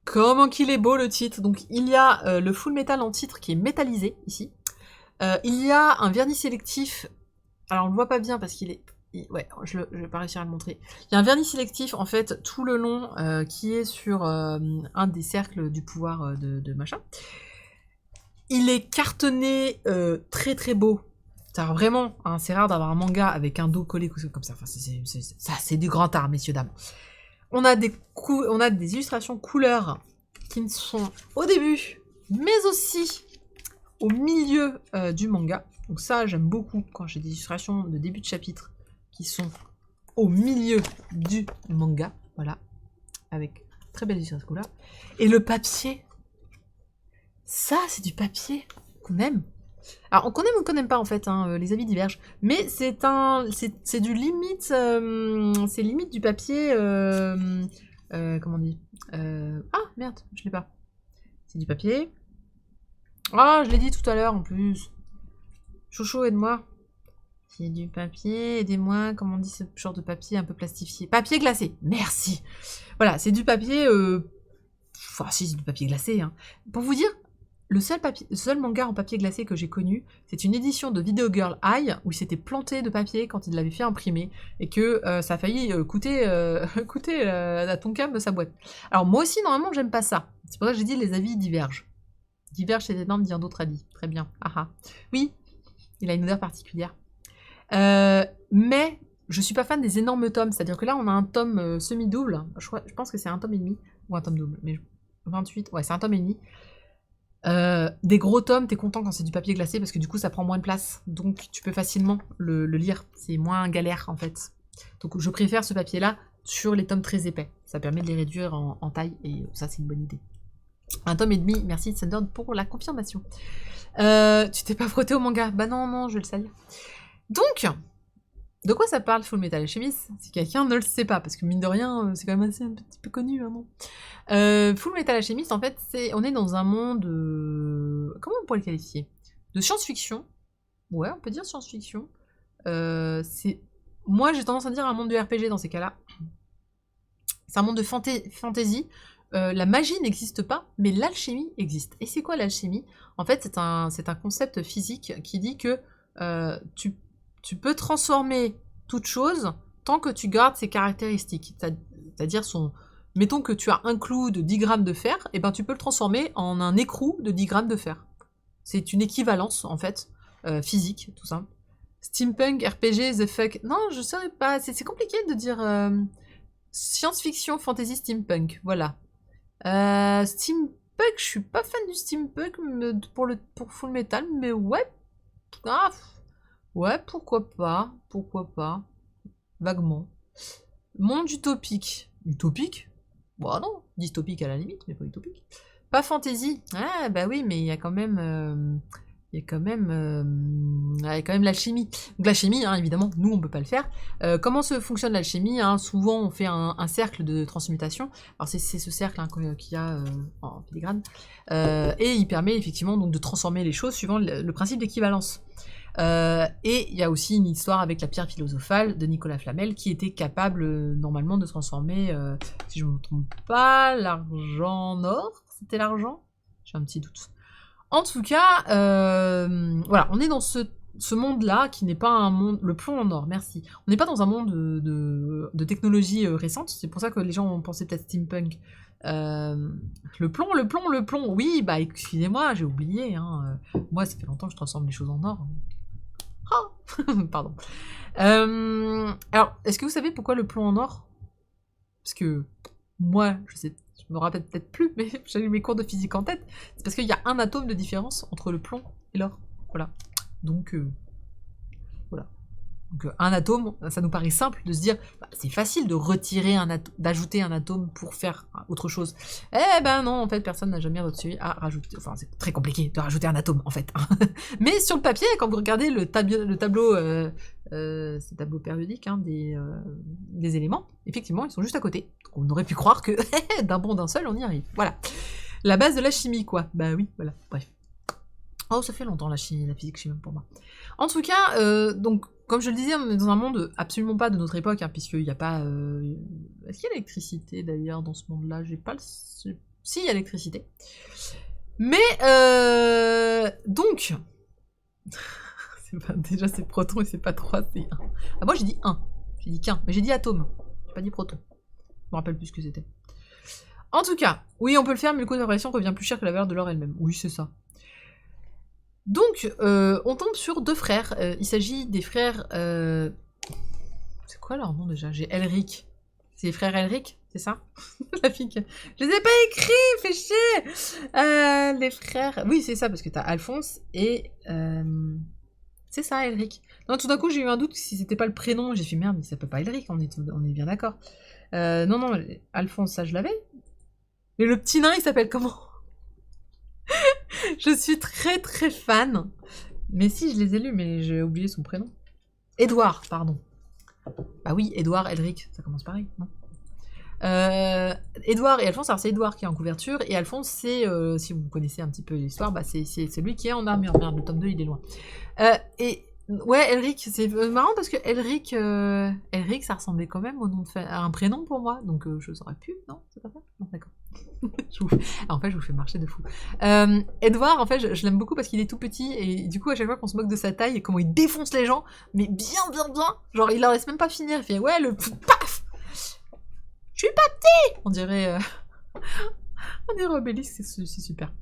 comment qu'il est beau le titre. Donc, il y a le full metal en titre qui est métallisé, ici. Il y a un vernis sélectif. Alors, on le voit pas bien parce qu'il est... Ouais, je vais pas réussir à le montrer. Il y a un vernis sélectif, en fait, tout le long, qui est sur un des cercles du pouvoir de machin. Il est cartonné très très beau. Vraiment, hein, c'est rare d'avoir un manga avec un dos collé comme ça. Enfin, c'est du grand art, messieurs, dames. On a des illustrations couleurs qui ne sont au début, mais aussi au milieu du manga. Donc ça, j'aime beaucoup quand j'ai des illustrations de début de chapitre qui sont au milieu du manga, voilà, avec très belle illustration couleur. Et le papier, ça, c'est du papier qu'on aime. Alors, on connaît ou on connaît pas, en fait, hein, les avis divergent, mais c'est du limite, c'est limite du papier, comment on dit, ah, merde, je l'ai pas. C'est du papier. Ah, je l'ai dit tout à l'heure en plus. Chouchou, aide-moi. C'est du papier, aidez-moi. Comment on dit ce genre de papier un peu plastifié? Papier glacé. Merci. Voilà, c'est du papier... Enfin, si, c'est du papier glacé. Hein. Pour vous dire, le seul manga en papier glacé que j'ai connu, c'est une édition de Video Girl Eye, où il s'était planté de papier quand il l'avait fait imprimer, et que ça a failli coûter à Tonkam sa boîte. Alors moi aussi, normalement, j'aime pas ça. C'est pour ça que j'ai dit les avis divergent. Divergent, c'est énorme, dire d'autres avis. Très bien. Aha. Oui, il a une odeur particulière. Mais je suis pas fan des énormes tomes, c'est-à-dire que là on a un tome semi-double, je pense que c'est un tome et demi, ou un tome double, mais 28, ouais c'est un tome et demi. Des gros tomes, t'es content quand c'est du papier glacé parce que du coup ça prend moins de place, donc tu peux facilement le lire, c'est moins galère en fait. Donc je préfère ce papier-là sur les tomes très épais, ça permet de les réduire en taille et ça c'est une bonne idée. Un tome et demi, merci Thunder pour la confirmation. Tu t'es pas frotté au manga? Bah non, je vais le salir. Donc, de quoi ça parle Full Metal Alchemist? Si quelqu'un ne le sait pas, parce que mine de rien, c'est quand même assez un petit peu connu, hein, non? Full Metal Alchemist, en fait, on est dans un monde... comment on pourrait le qualifier? De science-fiction. Ouais, on peut dire science-fiction. Moi, j'ai tendance à dire un monde de RPG dans ces cas-là. C'est un monde de fantasy. La magie n'existe pas, mais l'alchimie existe. Et c'est quoi l'alchimie? En fait, c'est un concept physique qui dit que tu peux transformer toute chose tant que tu gardes ses caractéristiques. C'est-à-dire, mettons que tu as un clou de 10 grammes de fer, et ben tu peux le transformer en un écrou de 10 grammes de fer. C'est une équivalence, en fait, physique, tout ça. Steampunk, RPG, the fuck... Non, je saurais pas, c'est compliqué de dire... Science-fiction, fantasy, steampunk, voilà. Steampunk, je suis pas fan du steampunk pour Full Metal, mais ouais... Ah, ouais, pourquoi pas, vaguement. Monde utopique. Utopique? Bon non, dystopique à la limite, mais pas utopique. Pas fantasy. Ah bah oui, mais il y a quand même... il y a quand même l'alchimie. Donc l'alchimie, hein, évidemment, nous on peut pas le faire. Comment fonctionne l'alchimie, hein? Souvent on fait un cercle de transmutation. Alors c'est ce cercle hein, qu'il y a en filigrane. Et il permet effectivement donc, de transformer les choses suivant le principe d'équivalence. Et il y a aussi une histoire avec la pierre philosophale de Nicolas Flamel qui était capable normalement de transformer, si je ne me trompe pas, l'argent en or. C'était l'argent? J'ai un petit doute. En tout cas, voilà, on est dans ce monde-là qui n'est pas un monde... Le plomb en or, merci. On n'est pas dans un monde de technologie récente, c'est pour ça que les gens ont pensé peut-être steampunk. Le plomb, oui, bah excusez-moi, j'ai oublié. Hein. Moi, ça fait longtemps que je transforme les choses en or. Oh pardon. Alors, est-ce que vous savez pourquoi le plomb en or? Parce que moi, je me rappelle peut-être plus, mais j'ai eu mes cours de physique en tête. C'est parce qu'il y a un atome de différence entre le plomb et l'or. Voilà. Donc, voilà. Donc, un atome, ça nous paraît simple de se dire, bah, c'est facile de retirer d'ajouter un atome pour faire autre chose. Eh ben non, en fait, personne n'a jamais réussi à rajouter. Enfin, c'est très compliqué de rajouter un atome, en fait. Mais sur le papier, quand vous regardez le tableau, c'est tableau périodique hein, des éléments, effectivement, ils sont juste à côté. Donc, on aurait pu croire que d'un bond d'un seul, on y arrive. Voilà. La base de la chimie, quoi. Bah oui, voilà. Bref. Oh, ça fait longtemps la chimie, la physique chimie pour moi. En tout cas, donc, comme je le disais, on est dans un monde absolument pas de notre époque, hein, puisqu'il n'y a pas... Est-ce qu'il y a l'électricité, d'ailleurs, dans ce monde-là? J'ai pas le... Si, il y a l'électricité. Mais, donc... Déjà, c'est proton et c'est pas 3, c'est 1. Ah, moi, j'ai dit 1. J'ai dit qu'un. Mais j'ai dit atome. J'ai pas dit proton. Je me rappelle plus ce que c'était. En tout cas, oui, on peut le faire, mais le coût de fabrication revient plus cher que la valeur de l'or elle-même. Oui, c'est ça. Donc, on tombe sur deux frères. Il s'agit des frères... C'est quoi leur nom déjà? J'ai Elric. C'est les frères Elric, c'est ça? La fille que... Je les ai pas écrits, fais chier. Les frères... Oui, c'est ça, parce que t'as Alphonse et... C'est ça, Elric. Non, tout d'un coup, j'ai eu un doute si c'était pas le prénom. J'ai fait merde, mais ça peut pas Elric, on est bien d'accord. Non, Alphonse, ça je l'avais. Mais le petit nain, il s'appelle comment? Je suis très très fan. Mais si, je les ai lus, mais j'ai oublié son prénom. Édouard, pardon. Bah oui, Édouard, Elric, ça commence pareil, non? Edouard et Alphonse, alors c'est Edouard qui est en couverture, et Alphonse, c'est, si vous connaissez un petit peu l'histoire, bah c'est lui qui est en armure. Merde, le tome 2, il est loin. Et ouais, Elric, c'est marrant parce que Elric, ça ressemblait quand même à un prénom pour moi, donc je saurais plus, non? C'est pas ça? Non, d'accord. En fait, je vous fais marcher de fou. Edouard, en fait, je l'aime beaucoup parce qu'il est tout petit, et du coup, à chaque fois qu'on se moque de sa taille et comment il défonce les gens, mais bien, genre il leur laisse même pas finir, il fait ouais, le paf! Je suis pas petit! On dirait Obélix, c'est super.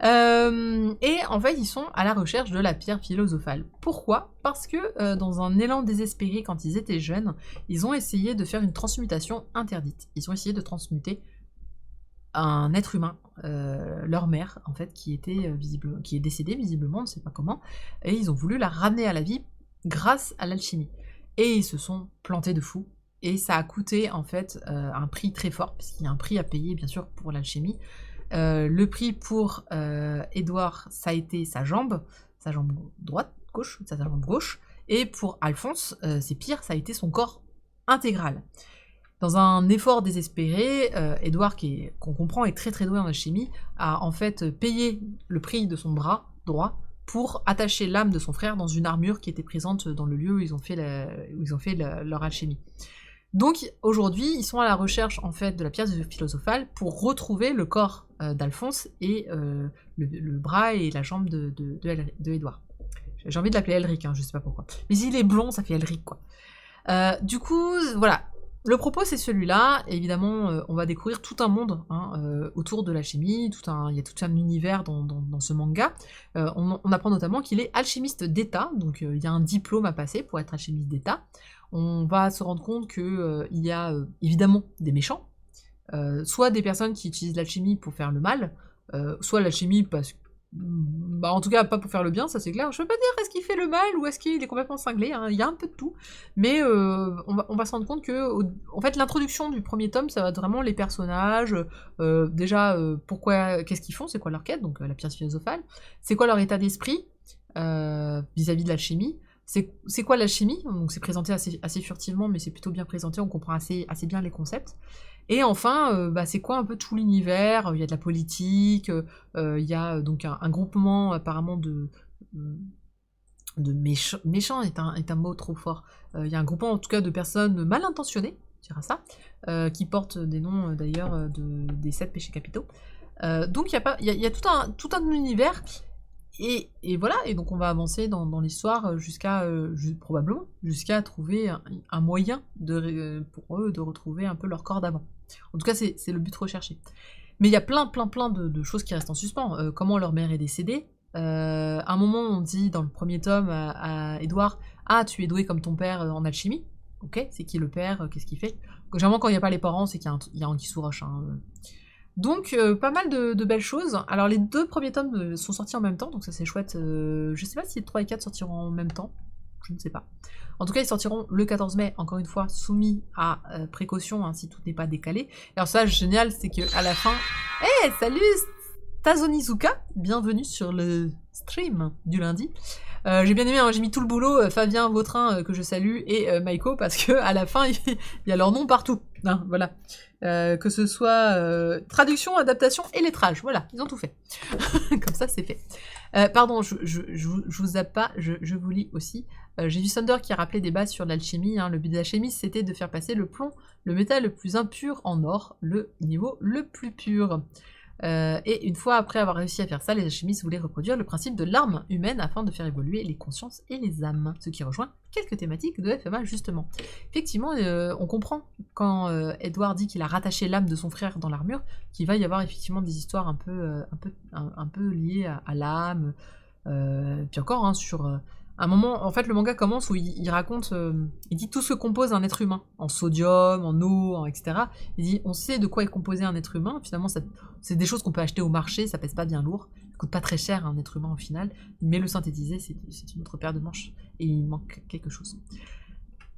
Et en fait, ils sont à la recherche de la pierre philosophale. Pourquoi? Parce que dans un élan désespéré quand ils étaient jeunes, ils ont essayé de faire une transmutation interdite. Ils ont essayé de transmuter un être humain, leur mère, en fait, qui est décédée visiblement, on ne sait pas comment, et ils ont voulu la ramener à la vie grâce à l'alchimie. Et ils se sont plantés de fou. Et ça a coûté en fait un prix très fort, puisqu'il y a un prix à payer bien sûr pour l'alchimie. Le prix pour Édouard, ça a été sa jambe droite, gauche, sa jambe gauche, et pour Alphonse, c'est pire, ça a été son corps intégral. Dans un effort désespéré, Édouard, qu'on comprend est très très doué en alchimie, a en fait payé le prix de son bras droit pour attacher l'âme de son frère dans une armure qui était présente dans le lieu où ils ont fait leur alchimie. Donc aujourd'hui, ils sont à la recherche en fait de la pierre philosophale pour retrouver le corps d'Alphonse et le bras et la jambe de Édouard. J'ai envie de l'appeler Elric, hein, je sais pas pourquoi. Mais il est blond, ça fait Elric quoi. Du coup, voilà. Le propos c'est celui-là. Évidemment, on va découvrir tout un monde autour de l'alchimie. Il y a tout un univers dans ce manga. On apprend notamment qu'il est alchimiste d'État, donc il y a un diplôme à passer pour être alchimiste d'État. On va se rendre compte qu'il y a évidemment des méchants, soit des personnes qui utilisent l'alchimie pour faire le mal, soit l'alchimie parce que... Bah, en tout cas, pas pour faire le bien, ça c'est clair. Je veux pas dire est-ce qu'il fait le mal ou est-ce qu'il est complètement cinglé, hein. Il y a un peu de tout. Mais on va se rendre compte que, en fait, l'introduction du premier tome, ça va être vraiment les personnages, déjà, qu'est-ce qu'ils font, c'est quoi leur quête, donc la pierre philosophale, c'est quoi leur état d'esprit vis-à-vis de l'alchimie, c'est quoi l'alchimie, donc c'est présenté assez furtivement, mais c'est plutôt bien présenté, on comprend assez bien les concepts. Et enfin, c'est quoi un peu tout l'univers, il y a de la politique, il y a donc un groupement apparemment de méchants est un mot trop fort. Il y a un groupement en tout cas de personnes mal intentionnées, je dirais ça, qui portent des noms d'ailleurs des 7 péchés capitaux. Donc il y a tout un univers. Et voilà, et donc on va avancer dans l'histoire probablement jusqu'à trouver un moyen pour eux de retrouver un peu leur corps d'avant. En tout cas, c'est le but recherché. Mais il y a plein de choses qui restent en suspens. Comment leur mère est décédée. À un moment, on dit dans le premier tome à Édouard, « Ah, tu es doué comme ton père en alchimie ?» Ok, c'est qui le père, qu'est-ce qu'il fait? Généralement, quand il n'y a pas les parents, c'est qu'il y a un qui sous roche. Donc, pas mal de belles choses. Alors, les 2 premiers tomes sont sortis en même temps, donc ça c'est chouette. Je sais pas si les 3 et 4 sortiront en même temps, je ne sais pas. En tout cas, ils sortiront le 14 mai, encore une fois, soumis à précaution, hein, si tout n'est pas décalé. Alors ça, génial, c'est qu'à la fin... Hey, salut Tazonizuka, bienvenue sur le stream du lundi. J'ai bien aimé, hein, j'ai mis tout le boulot, Fabien Vautrin, que je salue, et Maiko, parce que à la fin, il y a leur nom partout. Hein, voilà. Que ce soit traduction, adaptation et lettrage. Voilà, ils ont tout fait. Comme ça, c'est fait. Pardon, je vous zappe pas, je vous lis aussi. J'ai vu Thunder qui a rappelé des bases sur l'alchimie. Hein. Le but de l'alchimie, c'était de faire passer le plomb, le métal le plus impur en or, le niveau le plus pur. Et une fois après avoir réussi à faire ça, les alchimistes voulaient reproduire le principe de l'arme humaine afin de faire évoluer les consciences et les âmes, ce qui rejoint quelques thématiques de FMA justement. Effectivement, on comprend quand Edouard dit qu'il a rattaché l'âme de son frère dans l'armure, qu'il va y avoir effectivement des histoires un peu liées à l'âme, puis encore hein, sur... un moment, en fait, le manga commence où il raconte, il dit tout ce que compose un être humain, en sodium, en eau, etc. Il dit, on sait de quoi est composé un être humain, finalement, c'est des choses qu'on peut acheter au marché, ça pèse pas bien lourd, ça coûte pas très cher un être humain au final, mais le synthétiser, c'est une autre paire de manches, et il manque quelque chose.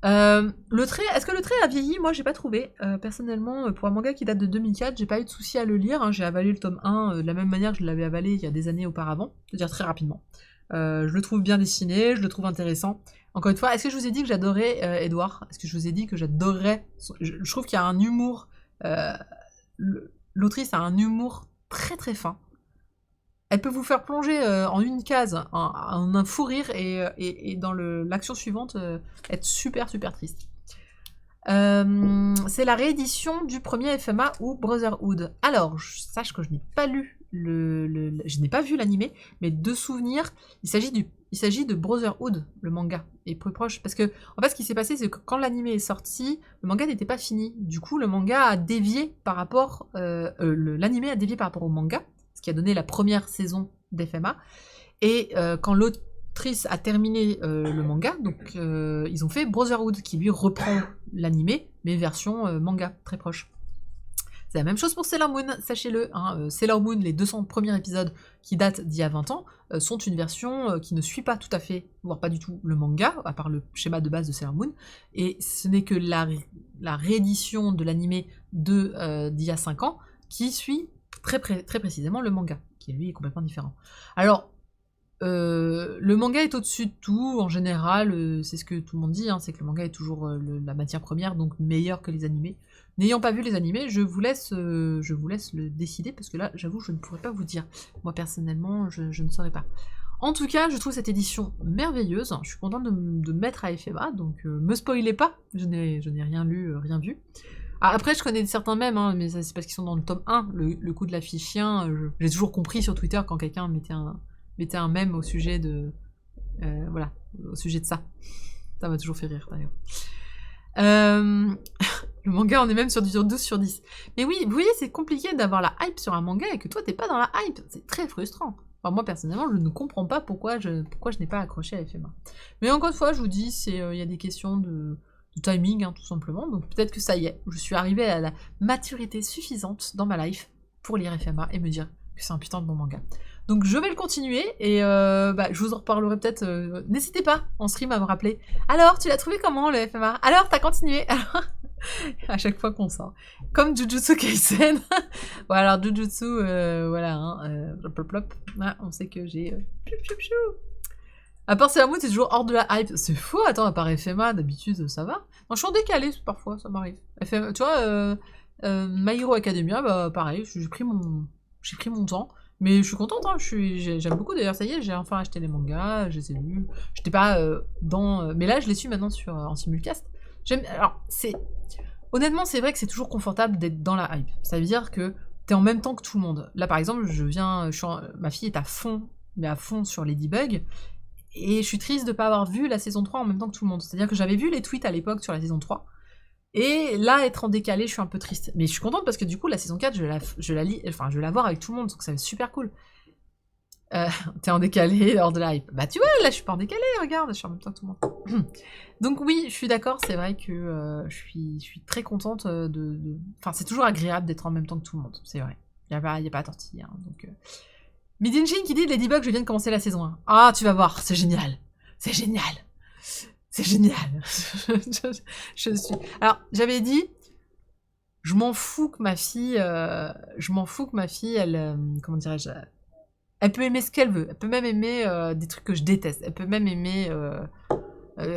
Le trait, est-ce que le trait a vieilli? Moi, j'ai pas trouvé. Personnellement, pour un manga qui date de 2004, j'ai pas eu de souci à le lire, hein. J'ai avalé le tome 1 de la même manière que je l'avais avalé il y a des années auparavant, c'est-à-dire très rapidement. Je le trouve bien dessiné, je le trouve intéressant. Encore une fois, est-ce que je vous ai dit que j'adorais Edouard? Est-ce que je vous ai dit que j'adorais... Je trouve qu'il y a un humour L'autrice a un humour très très fin. Elle peut vous faire plonger en une case, en un fou rire, et dans l'action suivante, être super super triste. C'est la réédition du premier FMA ou Brotherhood. Alors, sache que je n'ai pas lu je n'ai pas vu l'animé, mais de souvenir, il s'agit de Brotherhood, le manga, et plus proche, parce que en fait, ce qui s'est passé, c'est que quand l'animé est sorti, le manga n'était pas fini. Du coup, le manga a dévié par rapport, l'animé a dévié par rapport au manga, ce qui a donné la première saison d'FMA. Et quand l'autrice a terminé le manga, donc ils ont fait Brotherhood, qui lui reprend l'animé, mais version manga, très proche. C'est la même chose pour Sailor Moon, sachez-le. Hein, Sailor Moon, les 200 premiers épisodes qui datent d'il y a 20 ans, sont une version qui ne suit pas tout à fait, voire pas du tout, le manga, à part le schéma de base de Sailor Moon. Et ce n'est que la réédition de l'animé d'il y a 5 ans qui suit très précisément le manga, qui lui est complètement différent. Alors, le manga est au-dessus de tout, en général, c'est ce que tout le monde dit, hein, c'est que le manga est toujours la matière première, donc meilleur que les animés. N'ayant pas vu les animés, je vous laisse le décider, parce que là, j'avoue, je ne pourrais pas vous dire. Moi, personnellement, je ne saurais pas. En tout cas, je trouve cette édition merveilleuse, je suis contente de me mettre à FMA, donc me spoilez pas, je n'ai rien lu, rien vu. Ah, après, je connais certains mèmes, hein, mais c'est parce qu'ils sont dans le tome 1, le coup de la fille chien, j'ai toujours compris sur Twitter quand quelqu'un mettait un mème au sujet de... voilà, au sujet de ça. Ça m'a toujours fait rire, d'ailleurs. Le manga, on est même sur du 12 sur 10. Mais oui, vous voyez, c'est compliqué d'avoir la hype sur un manga et que toi, t'es pas dans la hype. C'est très frustrant. Enfin, moi, personnellement, je ne comprends pas pourquoi je n'ai pas accroché à FMA. Mais encore une fois, je vous dis, il y a des questions de timing, hein, tout simplement. Donc peut-être que ça y est, je suis arrivée à la maturité suffisante dans ma life pour lire FMA et me dire que c'est un putain de bon manga. Donc je vais le continuer, et je vous en reparlerai peut-être. N'hésitez pas en stream à me rappeler. Alors, tu l'as trouvé comment le FMA? Alors, t'as continué? Alors, à chaque fois qu'on sort. Comme Jujutsu Kaisen. Bon, alors Jujutsu, voilà, hein, plop, plop. Ah, on sait que j'ai... À part Sailor Moon, c'est toujours hors de la hype. C'est faux, attends, à part FMA, d'habitude, ça va. Non, je suis en décalé, parfois, ça m'arrive. FMA, tu vois, My Hero Academia, bah pareil, j'ai pris mon temps. Mais je suis contente, hein, j'aime beaucoup, d'ailleurs, ça y est, j'ai enfin acheté les mangas, je les ai lus. J'étais pas mais là, je les suis maintenant en simulcast. Alors, honnêtement, c'est vrai que c'est toujours confortable d'être dans la hype. Ça veut dire que t'es en même temps que tout le monde. Là, par exemple, ma fille est à fond, mais à fond sur Ladybug, et je suis triste de pas avoir vu la saison 3 en même temps que tout le monde. C'est-à-dire que j'avais vu les tweets à l'époque sur la saison 3, et là, être en décalé, je suis un peu triste. Mais je suis contente parce que du coup, la saison 4, je vais la voir avec tout le monde, donc ça va être super cool. T'es en décalé, hors de la hype. Bah tu vois, là, je suis pas en décalé, regarde, je suis en même temps que tout le monde. Donc oui, je suis d'accord, c'est vrai que je suis très contente Enfin, c'est toujours agréable d'être en même temps que tout le monde, c'est vrai. Y a pas à tortiller, hein, donc... Midinshin qui dit « Ladybug, je viens de commencer la saison 1. » Ah, tu vas voir, c'est génial. C'est génial. C'est génial. je suis... Alors, j'avais dit, je m'en fous que ma fille, elle, comment dirais-je, elle peut aimer ce qu'elle veut. Elle peut même aimer des trucs que je déteste. Elle peut même aimer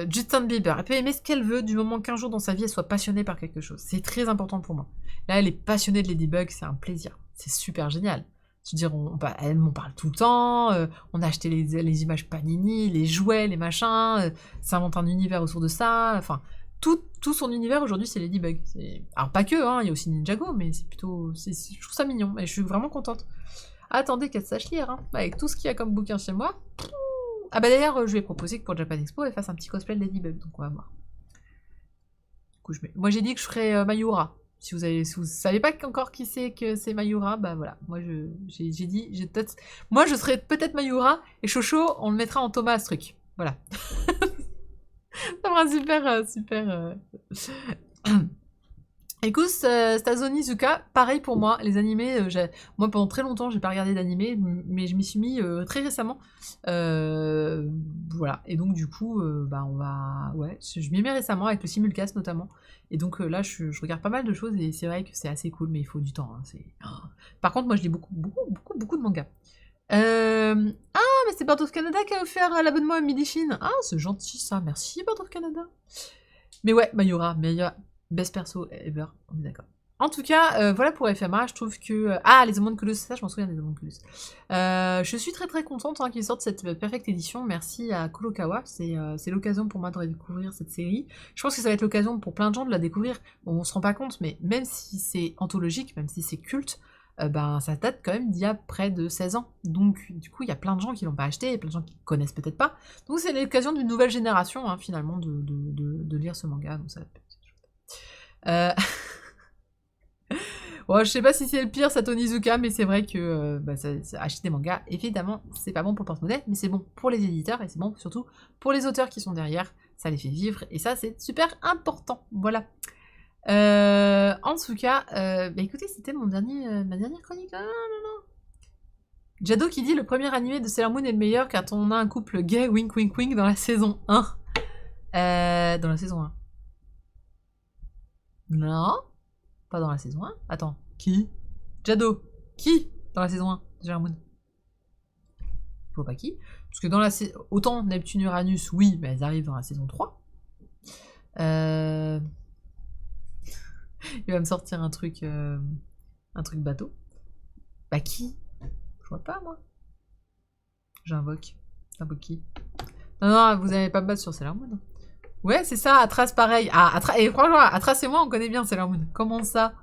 Justin Bieber. Elle peut aimer ce qu'elle veut du moment qu'un jour dans sa vie, elle soit passionnée par quelque chose. C'est très important pour moi. Là, elle est passionnée de Ladybug, c'est un plaisir. C'est super génial. Je veux dire, elle m'en parle tout le temps, on a acheté les images Panini, les jouets, les machins, ça invente un univers autour de ça, enfin, tout son univers aujourd'hui c'est Ladybug. Alors pas que, hein, il y a aussi Ninjago, mais c'est plutôt... je trouve ça mignon, et je suis vraiment contente. Attendez qu'elle sache lire, hein, avec tout ce qu'il y a comme bouquin chez moi. Ah bah d'ailleurs, je lui ai proposé que pour Japan Expo, elle fasse un petit cosplay de Ladybug, donc on va voir. Du coup, moi j'ai dit que je ferais Mayura. Si vous savez pas encore qui c'est que c'est Mayura, bah voilà. Moi j'ai dit, moi je serais peut-être Mayura, et Chocho, on le mettra en Thomas à ce truc. Voilà. Ça fera super. Écoute, Stazoni Zuka, pareil pour moi, les animés, moi pendant très longtemps j'ai pas regardé d'animés, mais je m'y suis mis très récemment, voilà, et donc du coup, je m'y mets récemment avec le simulcast notamment, et donc là je regarde pas mal de choses, et c'est vrai que c'est assez cool, mais il faut du temps, hein, Par contre moi je lis beaucoup de mangas. Ah, mais c'est Bird of Canada qui a offert l'abonnement à Midishin. Ah, c'est gentil ça, merci Bird of Canada. Mais ouais, Mayura, best perso ever, on est d'accord. En tout cas, voilà pour FMA, je trouve que... Ah, les Homunculus, ça je m'en souviens des Homunculus. Je suis très très contente hein, qu'ils sortent cette Perfect Edition, merci à Kurokawa, c'est l'occasion pour moi de redécouvrir cette série. Je pense que ça va être l'occasion pour plein de gens de la découvrir, bon, on se rend pas compte, mais même si c'est anthologique, même si c'est culte, ben, ça date quand même d'il y a près de 16 ans. Donc du coup, il y a plein de gens qui l'ont pas acheté, il y a plein de gens qui connaissent peut-être pas. Donc c'est l'occasion d'une nouvelle génération, hein, finalement, de lire ce manga, donc ça va être chouette. Bon, je sais pas si c'est le pire, Satonizuka, mais c'est vrai que acheter des mangas, évidemment, c'est pas bon pour le porte-monnaie, mais c'est bon pour les éditeurs, et c'est bon surtout pour les auteurs qui sont derrière, ça les fait vivre, et ça, c'est super important, voilà. En tout cas, écoutez, c'était ma dernière chronique. Ah, non. Jado qui dit le premier animé de Sailor Moon est le meilleur quand on a un couple gay wink wink wink dans la saison 1. Dans la saison 1. Non, pas dans la saison 1. Attends, qui? Jado, qui dans la saison 1 de Sailor Moon? Je vois pas qui. Parce que dans la autant Neptune Uranus, oui, mais elles arrivent dans la saison 3. Il va me sortir un truc bateau. Bah qui? Je vois pas moi. J'invoque. T'invoques qui? Non, vous allez pas me battre sur Sailor Moon. Ouais, c'est ça, Atras pareil. Ah, et franchement, Atras et moi on connaît bien Sailor Moon. Comment ça?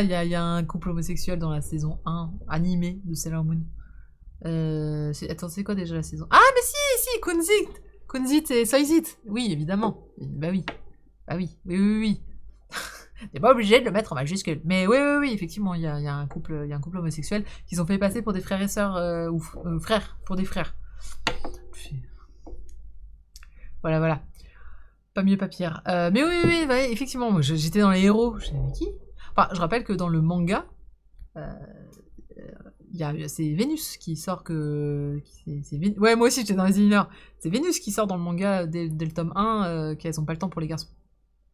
Il y a un couple homosexuel dans la saison 1 animée de Sailor Moon? Attends, c'est quoi déjà la saison? Ah mais si, Kunzit et Soizit. Oui, évidemment. Bah oui. Oui. T'es pas obligé de le mettre en majuscule. Mais oui, effectivement, il y a un couple homosexuel qui sont fait passer pour des frères et sœurs, ou frères, pour des frères. Voilà. Pas mieux, pas pire. Mais oui, effectivement, moi j'étais dans les héros. Je savais qui? Enfin, je rappelle que dans le manga, c'est Vénus qui sort que... Ouais, moi aussi j'étais dans les émineurs. C'est Vénus qui sort dans le manga dès le tome 1, qu'elles ont pas le temps pour les garçons.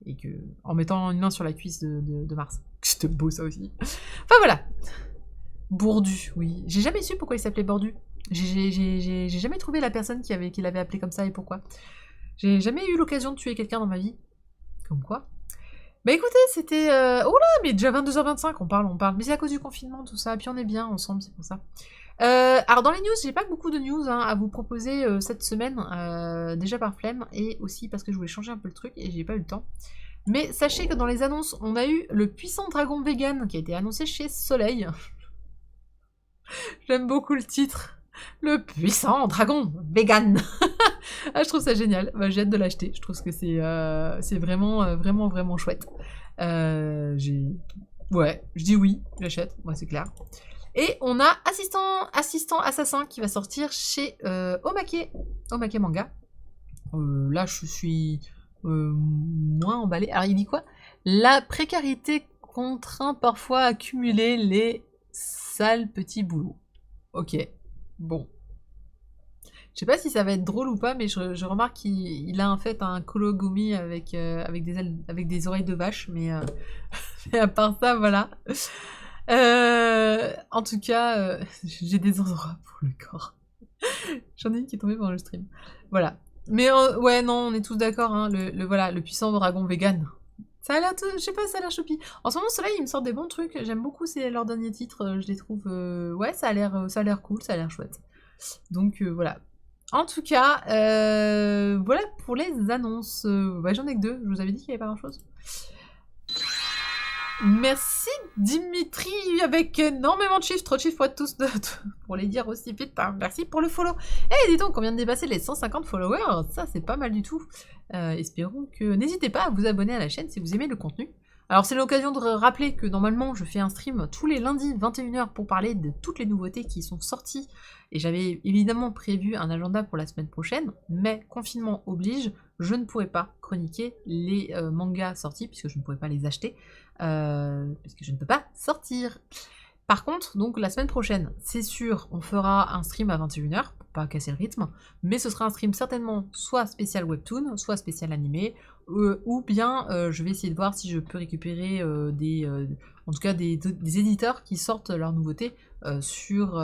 Et que, en mettant une main sur la cuisse de Mars. C'était beau ça aussi. Enfin voilà. Bourdu, oui. J'ai jamais su pourquoi il s'appelait Bordu. J'ai jamais trouvé la personne qui l'avait appelé comme ça et pourquoi. J'ai jamais eu l'occasion de tuer quelqu'un dans ma vie. Comme quoi. Bah écoutez, c'était... Oh là, mais déjà 22h25, on parle. Mais c'est à cause du confinement, tout ça. Et puis on est bien ensemble, c'est pour ça. Alors dans les news, j'ai pas beaucoup de news à vous proposer cette semaine, déjà par flemme, et aussi parce que je voulais changer un peu le truc, et j'ai pas eu le temps. Mais sachez que dans les annonces, on a eu le puissant dragon vegan qui a été annoncé chez Soleil. J'aime beaucoup le titre. Le puissant dragon vegan. Ah, je trouve ça génial. Bah, j'ai hâte de l'acheter. Je trouve que c'est vraiment chouette. Ouais, je dis oui, j'achète. Ouais, c'est clair. Et on a Assistant Assassin qui va sortir chez Omake Manga. Là, je suis moins emballée. Alors, il dit quoi? La précarité contraint parfois à cumuler les sales petits boulots. Ok, bon. Je sais pas si ça va être drôle ou pas, mais je remarque qu'il a en fait un Kologumi avec des oreilles de vache, mais à part ça, voilà. En tout cas, j'ai des endroits pour le corps. J'en ai une qui est tombée pendant le stream. Voilà. Mais ouais, non, on est tous d'accord, hein, le puissant dragon vegan. Ça a l'air, je sais pas, ça a l'air choupi. En ce moment, Soleil, ils me sortent des bons trucs. J'aime beaucoup leurs derniers titres. Je les trouve, ouais, ça a l'air cool, ça a l'air chouette. Donc voilà. En tout cas, voilà pour les annonces. Ouais, j'en ai que 2. Je vous avais dit qu'il n'y avait pas grand-chose. Merci Dimitri avec énormément de chiffres, trop de chiffres pour être tous pour les dire aussi vite. Hein. Merci pour le follow. Eh, dis donc, on vient de dépasser les 150 followers. Ça, c'est pas mal du tout. Espérons que... N'hésitez pas à vous abonner à la chaîne si vous aimez le contenu. Alors, c'est l'occasion de rappeler que normalement, je fais un stream tous les lundis 21h pour parler de toutes les nouveautés qui sont sorties. Et j'avais évidemment prévu un agenda pour la semaine prochaine, mais confinement oblige, je ne pourrais pas chroniquer les mangas sortis, puisque je ne pourrais pas les acheter, puisque je ne peux pas sortir. Par contre, donc la semaine prochaine, c'est sûr, on fera un stream à 21h, pour pas casser le rythme, mais ce sera un stream certainement soit spécial webtoon, soit spécial animé, ou bien je vais essayer de voir si je peux récupérer en tout cas des éditeurs qui sortent leurs nouveautés sur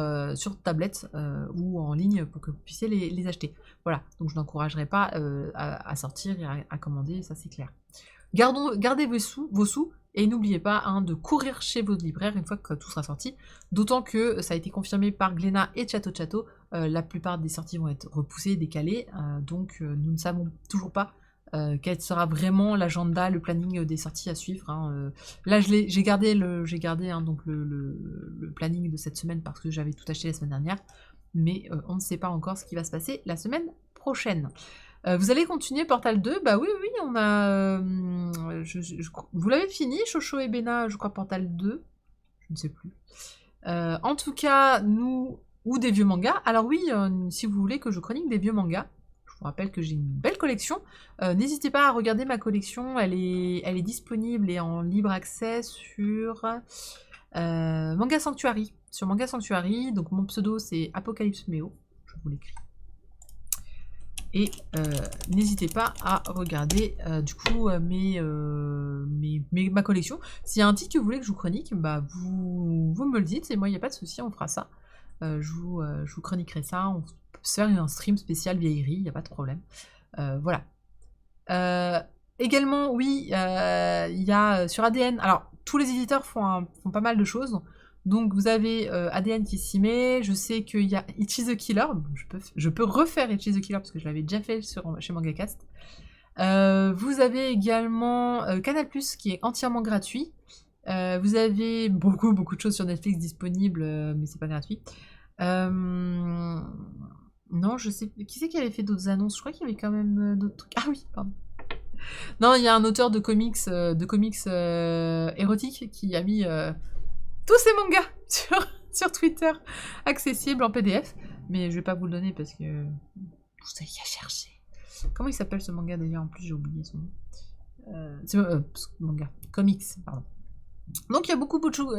tablette ou en ligne pour que vous puissiez les acheter. Voilà, donc je n'encouragerai pas à sortir et à commander, ça c'est clair. Gardez vos sous Et n'oubliez pas hein, de courir chez votre libraire une fois que tout sera sorti. D'autant que ça a été confirmé par Glénat et Chato, la plupart des sorties vont être repoussées, décalées. Donc nous ne savons toujours pas quel sera vraiment l'agenda, le planning des sorties à suivre. Hein. Là j'ai gardé, donc le planning de cette semaine parce que j'avais tout acheté la semaine dernière. Mais on ne sait pas encore ce qui va se passer la semaine prochaine. Vous allez continuer Portal 2? Bah oui, on a... vous l'avez fini, Chocho et Bena, je crois, Portal 2? Je ne sais plus. En tout cas, nous... Ou des vieux mangas. Alors oui, si vous voulez que je chronique des vieux mangas, je vous rappelle que j'ai une belle collection. N'hésitez pas à regarder ma collection, elle est disponible et en libre accès sur Manga Sanctuary. Sur Manga Sanctuary, donc mon pseudo c'est Apocalypse Méo, je vous l'écris. Et n'hésitez pas à regarder du coup ma collection. S'il y a un titre que vous voulez que je vous chronique, bah vous me le dites, et moi il n'y a pas de souci, on fera ça. Je vous chroniquerai ça, on peut se faire un stream spécial vieillerie, il n'y a pas de problème. Voilà. Également, oui, il y a sur ADN, alors tous les éditeurs font pas mal de choses. Donc vous avez ADN qui s'y met, je sais qu'il y a It is the Killer, je peux refaire It is the Killer parce que je l'avais déjà fait chez MangaCast. Vous avez également Canal+, qui est entièrement gratuit. Vous avez beaucoup de choses sur Netflix disponibles, mais c'est pas gratuit. Non, je sais... Qui c'est qui avait fait d'autres annonces? Je crois qu'il y avait quand même d'autres trucs. Ah oui, pardon. Non, il y a un auteur de comics érotiques qui a mis... tous ces mangas sur Twitter, accessibles en PDF. Mais je vais pas vous le donner parce que vous allez y chercher. Comment il s'appelle ce manga d'ailleurs? En plus, j'ai oublié son nom. C'est manga. Comics, pardon. Donc il y a beaucoup de choses.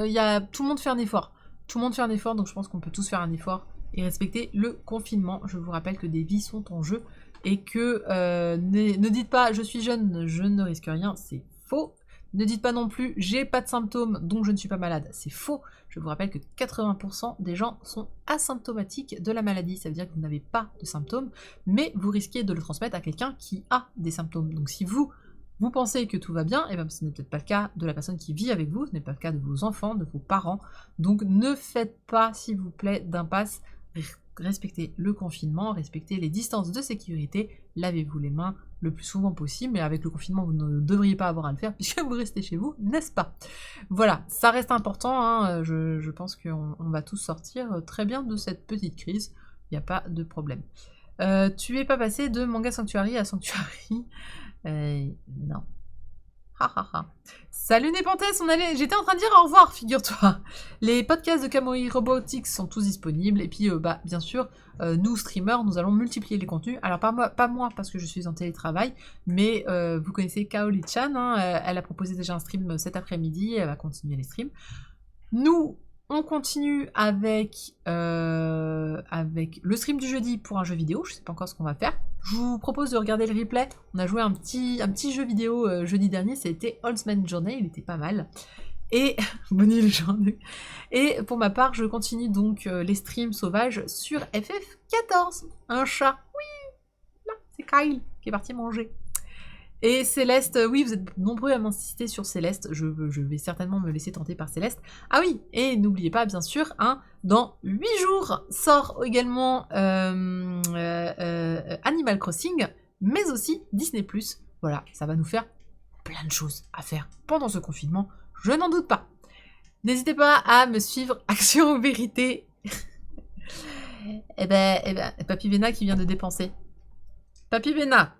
Tout le monde fait un effort. Tout le monde fait un effort, donc je pense qu'on peut tous faire un effort et respecter le confinement. Je vous rappelle que des vies sont en jeu et que ne dites pas je suis jeune, je ne risque rien, c'est faux. Ne dites pas non plus j'ai pas de symptômes donc je ne suis pas malade, c'est faux. Je vous rappelle que 80% des gens sont asymptomatiques de la maladie, ça veut dire que vous n'avez pas de symptômes, mais vous risquez de le transmettre à quelqu'un qui a des symptômes. Donc si vous pensez que tout va bien, et bien ce n'est peut-être pas le cas de la personne qui vit avec vous, ce n'est pas le cas de vos enfants, de vos parents, donc ne faites pas s'il vous plaît d'impasse. Respectez le confinement, respectez les distances de sécurité, lavez-vous les mains le plus souvent possible, mais avec le confinement, vous ne devriez pas avoir à le faire puisque vous restez chez vous, n'est-ce pas? Voilà, ça reste important, hein, je pense qu'on va tous sortir très bien de cette petite crise, il n'y a pas de problème. Tu es pas passé de Manga Sanctuary à Sanctuary? Non. Salut Népenthes, j'étais en train de dire au revoir, figure-toi. Les podcasts de Kamui Robotics sont tous disponibles, et puis bien sûr, nous streamers, nous allons multiplier les contenus. Alors pas moi parce que je suis en télétravail, mais vous connaissez Kaoli-chan, hein, elle a proposé déjà un stream cet après-midi, elle va continuer les streams. Nous, on continue avec le stream du jeudi pour un jeu vidéo, je sais pas encore ce qu'on va faire. Je vous propose de regarder le replay. On a joué un petit jeu vidéo jeudi dernier, c'était Holtzman Journey, il était pas mal. Et bonne nuit le journée. Et pour ma part, je continue donc les streams sauvages sur FF14. Un chat, oui, là, c'est Kyle qui est parti manger. Et Céleste, oui, vous êtes nombreux à m'insister sur Céleste, je vais certainement me laisser tenter par Céleste. Ah oui, et n'oubliez pas, bien sûr, hein, dans 8 jours sort également Animal Crossing, mais aussi Disney+. Voilà, ça va nous faire plein de choses à faire pendant ce confinement, je n'en doute pas. N'hésitez pas à me suivre, Action ou Vérité. Eh ben, Papy Véna qui vient de dépenser. Papy Véna,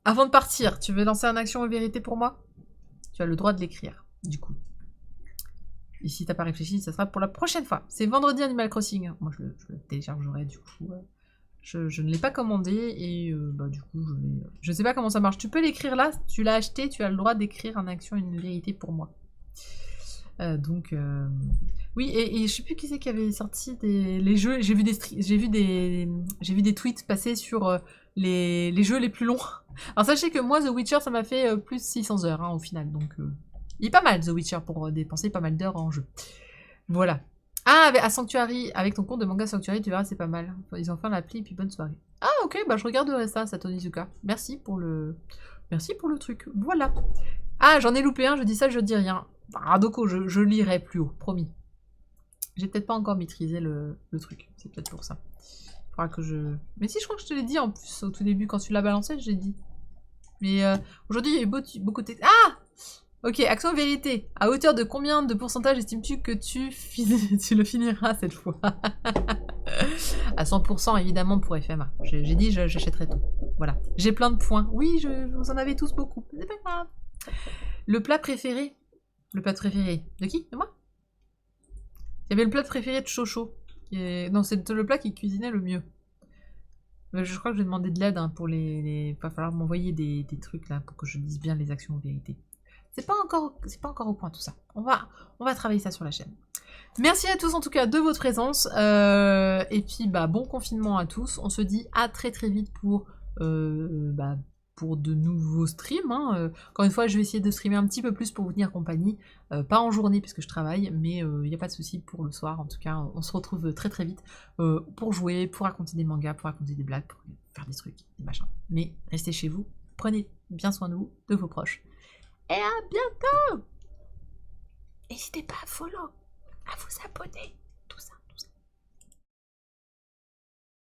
avant de partir, tu veux lancer un action ou vérité pour moi? Tu as le droit de l'écrire, du coup. Et si t'as pas réfléchi, ça sera pour la prochaine fois. C'est vendredi Animal Crossing. Moi, je le téléchargerai, du coup. Je ne l'ai pas commandé, et du coup, je sais pas comment ça marche. Tu peux l'écrire là, tu l'as acheté, tu as le droit d'écrire un action et une vérité pour moi. Oui, et je sais plus qui c'est qui avait sorti les jeux. J'ai vu des tweets passer sur les jeux les plus longs. Alors sachez que moi, The Witcher, ça m'a fait plus de 600 heures hein, au final. Donc, il est pas mal, The Witcher, pour dépenser pas mal d'heures en jeu. Voilà. Ah, à Sanctuary, avec ton compte de Manga Sanctuary, tu verras, c'est pas mal. Ils ont fait l'appli, et puis bonne soirée. Ah, ok, bah je regarderai ça, Satonizuka. Merci pour le truc. Voilà. Ah, j'en ai loupé un, je dis ça, je dis rien. Radoko, je lirai plus haut, promis. J'ai peut-être pas encore maîtrisé le truc, c'est peut-être pour ça. Il faudra que je... Mais si, je crois que je te l'ai dit en plus au tout début, quand tu l'as balancé, j'ai dit. Mais aujourd'hui, il y a eu beaucoup de... Ah! Ok, action vérité. À hauteur de combien de pourcentage estimes-tu que tu le finiras cette fois? À 100% évidemment pour FMA. J'ai dit j'achèterai tout. Voilà. J'ai plein de points. Oui, vous en avez tous beaucoup. C'est pas grave. Le plat préféré. Le plat préféré. De qui? De moi? Il y avait le plat préféré de Chocho. Non, c'est le plat qui cuisinait le mieux. Je crois que je vais demander de l'aide pour les... Va falloir m'envoyer des trucs là pour que je dise bien les actions en vérité. C'est pas encore au point tout ça. On va travailler ça sur la chaîne. Merci à tous en tout cas de votre présence. Et puis bon confinement à tous. On se dit à très très vite pour de nouveaux streams. Hein. Encore une fois, je vais essayer de streamer un petit peu plus pour vous tenir compagnie. Pas en journée puisque je travaille, mais il n'y a pas de souci pour le soir. En tout cas, on se retrouve très très vite pour jouer, pour raconter des mangas, pour raconter des blagues, pour faire des trucs, des machins. Mais restez chez vous, prenez bien soin de vous, de vos proches. Et à bientôt! N'hésitez pas à follow, à vous abonner, tout ça.